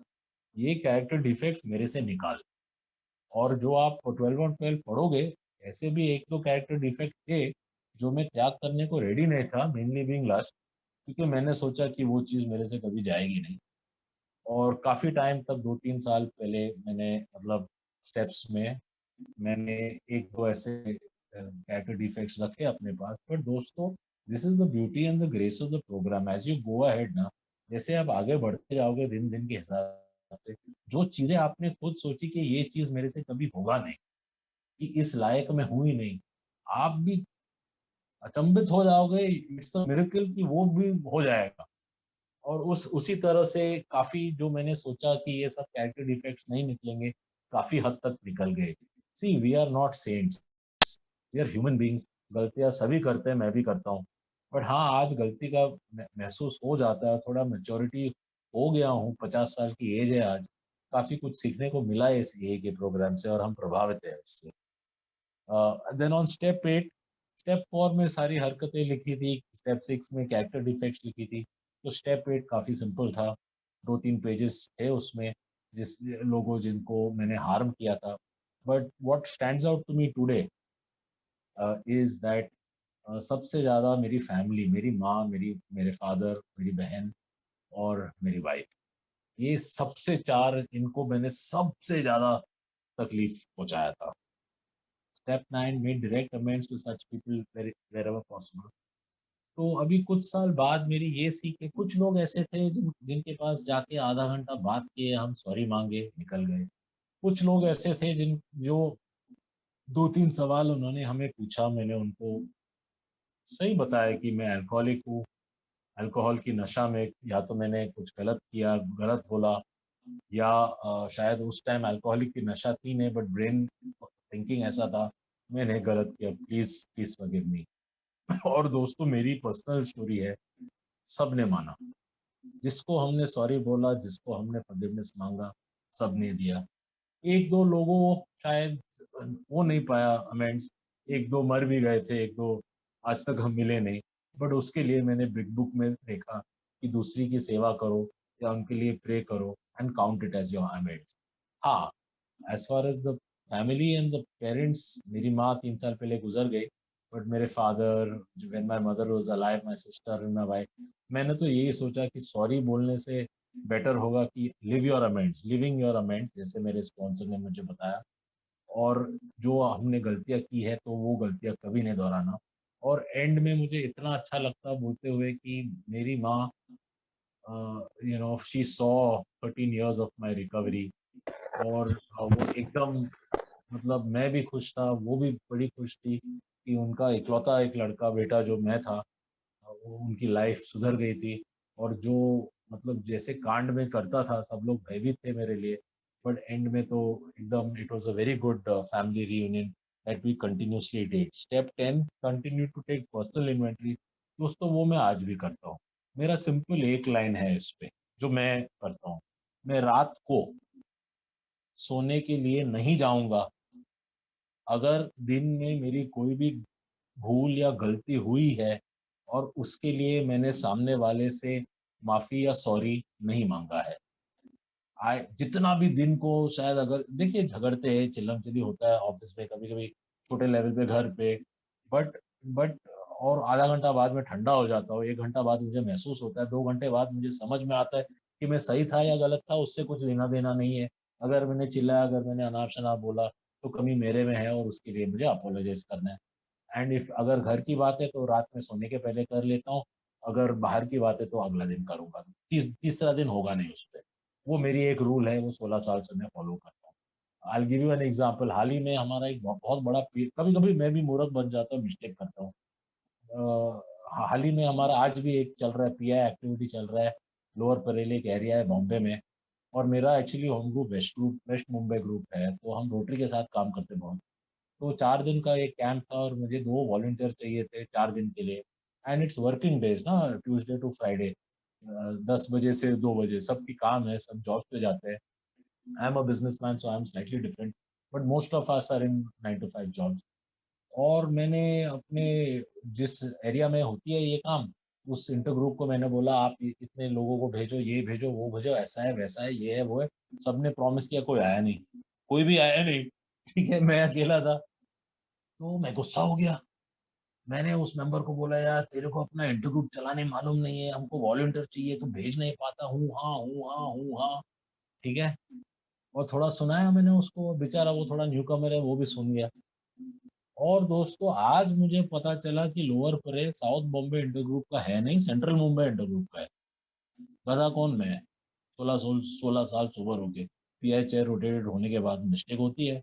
ये कैरेक्टर डिफेक्ट्स मेरे से निकाल। और जो आप 12 और 12 पढ़ोगे, ऐसे भी एक दो कैरेक्टर डिफेक्ट थे जो मैं त्याग करने को रेडी नहीं था, मेनली बीइंग लास्ट, क्योंकि मैंने सोचा कि वो चीज़ मेरे से कभी जाएगी नहीं। और काफ़ी टाइम तक 2-3 साल पहले मैंने मतलब स्टेप्स में मैंने एक दो ऐसे कैरेक्टर डिफेक्ट्स रखे अपने पास। पर दोस्तों, this is the beauty and the grace of the programme, as you go ahead ना, जैसे आप आगे बढ़ते जाओगे दिन दिन के हिसाब से, जो चीजें आपने खुद सोची कि ये चीज मेरे से कभी होगा नहीं, कि इस लायक मैं हूं ही नहीं, आप भी अचंभित हो जाओगे, इट्स अ मिरेकल कि वो भी हो जाएगा। और उस उसी तरह से काफ़ी जो मैंने सोचा कि ये सब कैरेक्टर डिफेक्ट्स नहीं निकलेंगे, काफ़ी हद तक निकल गए। See we are not saints, we are human beings, गलतियाँ सभी करते हैं, मैं भी करता हूँ। बट हाँ, आज गलती का महसूस हो जाता है, थोड़ा मैच्योरिटी हो गया हूँ, 50 साल की एज है आज, काफ़ी कुछ सीखने को मिला है इस एआई के प्रोग्राम से और हम प्रभावित हैं उससे। देन ऑन स्टेप 8, स्टेप 4 में सारी हरकतें लिखी थी, स्टेप 6 में कैरेक्टर डिफेक्ट्स लिखी थी, तो स्टेप 8 काफ़ी सिंपल था, 2-3 पेजेस थे उसमें, जिस लोगों जिनको मैंने हार्म किया था। But what stands out to me today is that सबसे ज़्यादा मेरी फैमिली, मेरी माँ, मेरे फादर, मेरी बहन और मेरी वाइफ, ये सबसे 4, इनको मैंने सबसे ज़्यादा तकलीफ पहुँचाया था। Step 9, make direct amends to such people wherever possible. तो अभी कुछ साल बाद मेरी ये सीख है, कुछ लोग ऐसे थे जिनके पास जाके आधा घंटा बात किए, हम सॉरी मांगे, निकल गए। कुछ लोग ऐसे थे जिन जो 2-3 सवाल उन्होंने हमें पूछा, मैंने उनको सही बताया कि मैं अल्कोहलिक हूँ, अल्कोहल की नशा में या तो मैंने कुछ गलत किया, गलत बोला, या शायद उस टाइम अल्कोहलिक की नशा थी नहीं, बट ब्रेन थिंकिंग ऐसा था, मैंने गलत किया, प्लीज प्लीज फॉरगिव मी। और दोस्तों मेरी पर्सनल स्टोरी है, सबने माना, जिसको हमने सॉरी बोला, जिसको हमने फॉरगिवनेस मांगा, सबने दिया। एक दो लोगों शायद हो नहीं पाया अमेंड्स, एक दो मर भी गए थे, एक दो आज तक हम मिले नहीं, बट उसके लिए मैंने बिग बुक में देखा कि दूसरी की सेवा करो या उनके लिए प्रे करो and count it as your amends. हाँ, as far as the family and the parents, मेरी माँ 3 साल पहले गुजर गई, बट मेरे father, when my mother was alive, my sister and my wife, मैंने तो यही सोचा कि सॉरी बोलने से बेटर होगा कि live your amends, living your amends, जैसे मेरे स्पॉन्सर ने मुझे बताया। और जो हमने गलतियाँ की है तो वो गलतियाँ कभी नहीं दोहराना। और एंड में मुझे इतना अच्छा लगता बोलते हुए कि मेरी माँ, she saw 13 years of my recovery. और वो एकदम, मतलब मैं भी खुश था, वो भी बड़ी खुश थी कि उनका इकलौता एक लड़का बेटा जो मैं था, वो उनकी लाइफ सुधर गई थी। और जो मतलब जैसे कांड में करता था, सब लोग भयभीत थे मेरे लिए, बट एंड में तो एकदम it was a very good family reunion that we continuously did. Step 10, continue to take personal inventory. दोस्तों वो मैं आज भी करता हूँ। मेरा सिंपल एक लाइन है इस पे जो मैं करता हूँ, मैं रात को सोने के लिए नहीं जाऊंगा अगर दिन में मेरी कोई भी भूल या गलती हुई है और उसके लिए मैंने सामने वाले से माफ़ी या सॉरी नहीं माँगा है। आए जितना भी दिन को शायद, अगर देखिए झगड़ते हैं, चिल्लम-चिल्ली होता है ऑफ़िस में, कभी-कभी छोटे लेवल पे घर पे, बट बट और आधा घंटा बाद में ठंडा हो जाता हूँ, 1 घंटा बाद मुझे महसूस होता है, 2 घंटे बाद मुझे समझ में आता है कि मैं सही था या गलत था, उससे कुछ लेना-देना नहीं है। अगर मैंने चिल्लाया, अगर मैंने अनाप-शनाप बोला, तो कमी मेरे में है और उसके लिए मुझे अपोलोजाइज़ करना है। एंड इफ अगर घर की बात है तो रात में सोने के पहले कर लेता हूँ, अगर बाहर की बात है तो अगला दिन करूँगा। तीसरा दिन होगा नहीं उसपे। वो मेरी एक रूल है, वो 16 साल से मैं फॉलो करता हूँ। I will give you an example. हाल ही में हमारा एक बहुत बड़ा कभी कभी मैं भी मूर्ख बन जाता हूँ, मिस्टेक करता हूँ। हाल ही में हमारा आज भी एक चल रहा है, पीआई एक्टिविटी चल रहा है, लोअर परेल एक एरिया है बॉम्बे में। और मेरा actually home group west Mumbai group है, तो हम रोटरी के साथ काम करते हैं बहुत। तो 4 दिन का एक कैंप था और मुझे 2 वॉलंटियर चाहिए थे 4 दिन के लिए। एंड इट्स वर्किंग डेज ना, ट्यूसडे टू फ्राइडे, 10 बजे से 2 बजे सबकी काम है, सब जॉब पे जाते हैं। I am a businessman so I am slightly different, but most of us are in 9 to 5 jobs. और मैंने अपने जिस एरिया में होती है ये काम, उस इंटर ग्रुप को मैंने बोला आप इतने लोगों को भेजो, ये भेजो वो भेजो, ऐसा है वैसा है ये है वो है। सबने प्रॉमिस किया, कोई आया नहीं, कोई भी आया नहीं। ठीक है, मैं अकेला था। तो मैं गुस्सा हो गया। मैंने उस मेंबर को बोला, यार तेरे को अपना इंटर ग्रुप चलाने मालूम नहीं है, हमको वॉलंटियर चाहिए, तू भेज नहीं पाता, हूँ हाँ हूँ हाँ हूँ हाँ। ठीक है। और थोड़ा सुनाया मैंने उसको, बेचारा वो थोड़ा न्यू कमर है, वो भी सुन गया। और दोस्तों आज मुझे पता चला कि lower Parel south Bombay inter group का है नहीं, सेंट्रल मुंबई इंटर ग्रुप का है। गधा कौन मैं, 16 साल सोबर होके पीआई चेयर रोटेटेड होने के बाद मिस्टेक होती है।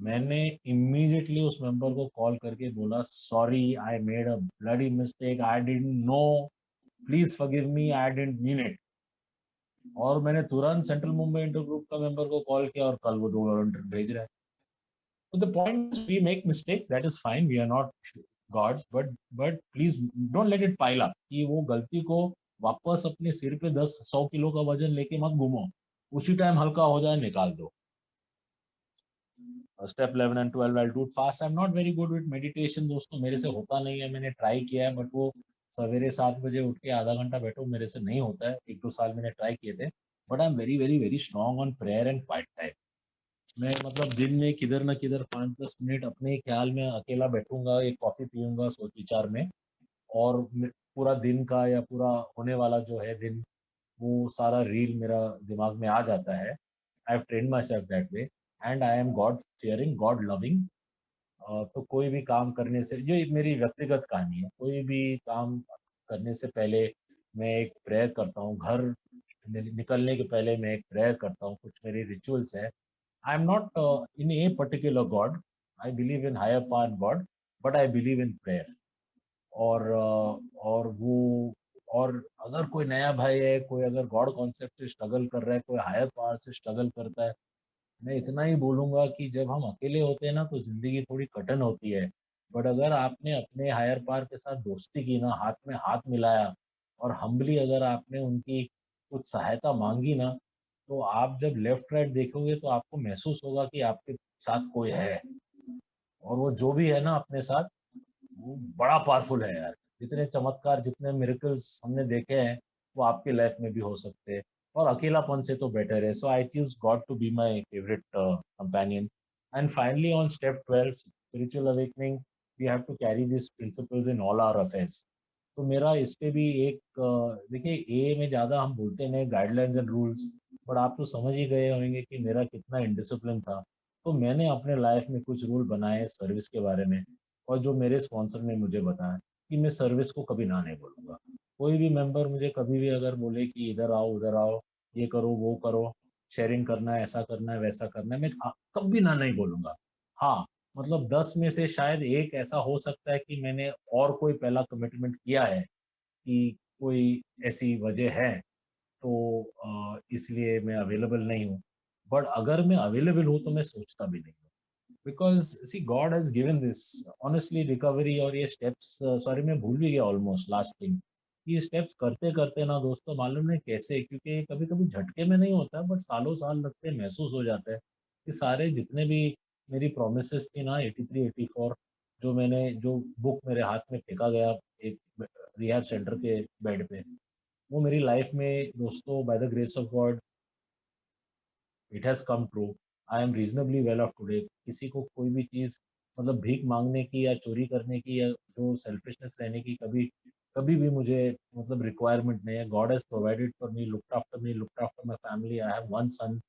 मैंने इमीडिएटली उस मेंबर को कॉल करके बोला, sorry I made a bloody mistake, I didn't know, please forgive me, I didn't mean it. और मैंने तुरंत सेंट्रल मुंबई इंटर ग्रुप का मेंबर को कॉल किया और कल वो 2 वॉलंटियर भेज रहा है। So the point is, we make mistakes. That is fine. We are not gods, but please don't let it pile up. कि वो गलती को वापस अपने सिर पे 10-100 किलो का वजन लेके मत घूमो। उसी टाइम हल्का हो जाए निकाल दो। Step 11 and 12 I do fast. I am not very good with meditation दोस्तों, मेरे से होता नहीं है। मैंने ट्राई किया है, बट वो सवेरे 7 बजे उठ के आधा घंटा बैठो, मेरे से नहीं होता है। 1-2 साल मैंने ट्राई किए थे। But I am very very very strong on prayer and quiet time. मैं मतलब दिन में किधर ना किधर 5-10 मिनट अपने ख्याल में अकेला बैठूंगा, एक कॉफी पीऊंगा सोच विचार में। और पूरा दिन का या पूरा होने वाला जो है दिन, वो सारा रील मेरा दिमाग में आ जाता है। I have train my self that way. And I am God fearing, God loving. तो कोई भी काम करने से, ये एक मेरी व्यक्तिगत कहानी है, कोई भी काम करने से पहले मैं एक प्रेयर करता हूँ। घर निकलने के पहले मैं एक प्रेयर करता हूँ, कुछ मेरी रिचुअल्स है। I am not in a particular God, I believe in higher power God, but I believe in prayer. और वो, और अगर कोई नया भाई है, कोई अगर गॉड कॉन्सेप्ट से स्ट्रगल कर रहा है, कोई हायर पावर से स्ट्रगल करता है, मैं इतना ही बोलूंगा कि जब हम अकेले होते हैं ना तो जिंदगी थोड़ी कठिन होती है। बट अगर आपने अपने हायर पावर के साथ दोस्ती की ना, हाथ में हाथ मिलाया, और हम्बली अगर आपने उनकी कुछ सहायता मांगी ना, तो आप जब लेफ्ट राइट देखोगे तो आपको महसूस होगा कि आपके साथ कोई है। और वो जो भी है ना अपने साथ, वो बड़ा पावरफुल है यार। जितने चमत्कार, जितने मिरेकल्स हमने देखे हैं, वो आपके लाइफ में भी हो सकते हैं। और अकेलापन से तो बेटर है। So I choose God to be my favourite companion. And finally on step 12 spiritual awakening, we have to carry this principles in all our affairs. तो मेरा इस पे भी एक देखिए, ए में ज़्यादा हम बोलते नहीं गाइडलाइंस एंड रूल्स, बट आप तो समझ ही गए होंगे कि मेरा कितना इनडिसिप्लिन था। तो मैंने अपने लाइफ में कुछ रूल बनाए सर्विस के बारे में। और जो मेरे स्पॉन्सर ने मुझे बताया कि मैं सर्विस को कभी ना नहीं बोलूँगा। कोई भी मेंबर मुझे कभी भी अगर बोले कि इधर आओ उधर आओ, ये करो वो करो, शेयरिंग करना है, ऐसा करना है वैसा करना है, मैं कभी ना नहीं बोलूँगा। हाँ, मतलब 10 में से शायद एक ऐसा हो सकता है कि मैंने और कोई पहला कमिटमेंट किया है कि कोई ऐसी वजह है, तो इसलिए मैं अवेलेबल नहीं हूँ। बट अगर मैं अवेलेबल हूँ तो मैं सोचता भी नहीं हूँ। Because see God has given this honestly recovery. और ये स्टेप्स, सॉरी मैं भूल भी गया ऑलमोस्ट लास्ट थिंग। ये स्टेप्स करते करते ना दोस्तों, मालूम नहीं कैसे, क्योंकि कभी कभी झटके में नहीं होता, बट सालों साल लगते हैं, महसूस हो जाता है कि सारे जितने भी मेरी प्रोमिस थी ना, 83-84, जो बुक मेरे हाथ में फेंका गया एक रिहैब सेंटर के बेड पे, वो मेरी लाइफ में दोस्तों by the grace of God it has come true. I am reasonably well of today. किसी को कोई भी चीज़, मतलब भीख मांगने की या चोरी करने की या जो सेल्फिशनेस रहने की, कभी कभी भी मुझे मतलब रिक्वायरमेंट नहीं है। God has provided for me, looked after me, looked after my family. I have one son.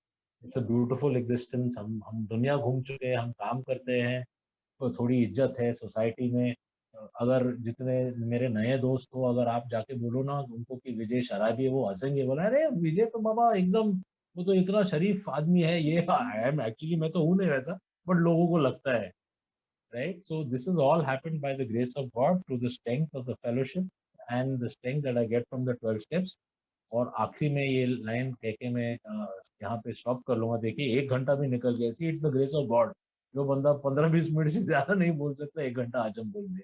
It's a beautiful existence. हम दुनिया घूम चुके हैं, हम काम करते हैं, तो थोड़ी इज्जत है सोसाइटी में। अगर जितने मेरे नए दोस्त हो, अगर आप जाके बोलो ना उनको कि विजय शराबी है, वो हंसेंगे, बोला अरे विजय तो बाबा एकदम वो तो इतना शरीफ आदमी है, ये आई एम एक्चुअली, मैं तो हूँ नहीं वैसा, बट लोगों को लगता है, right? So this is all happened by the grace of God through the strength of the fellowship and the strength that I get from the 12 steps. और आखिरी में ये लाइन कह के मैं यहाँ पे स्टॉप कर लूंगा। देखिए 1 घंटा भी निकल गया, see it's the grace of God. जो बंदा 15-20 मिनट से ज्यादा नहीं बोल सकता, 1 घंटा आज हम बोल दे।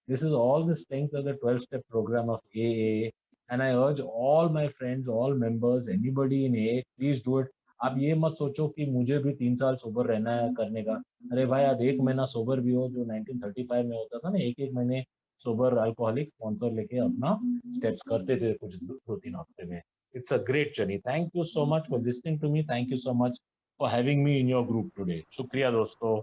This is all the strength of the 12-step program of AA. And I urge all my friends, all members, anybody in AA, please do it. आप ये मत सोचो कि मुझे भी 3 साल सोबर रहना है करने का। अरे भाई, आप 1 महीना सोबर भी हो, जो 1935 में होता था ना, एक एक महीने सोबर अल्कोहलिक स्पॉन्सर लेके अपना स्टेप्स करते थे कुछ 2-3 हफ्ते में। It's a great journey. Thank you so much for listening to me, thank you so much for having me in your group today. शुक्रिया दोस्तों।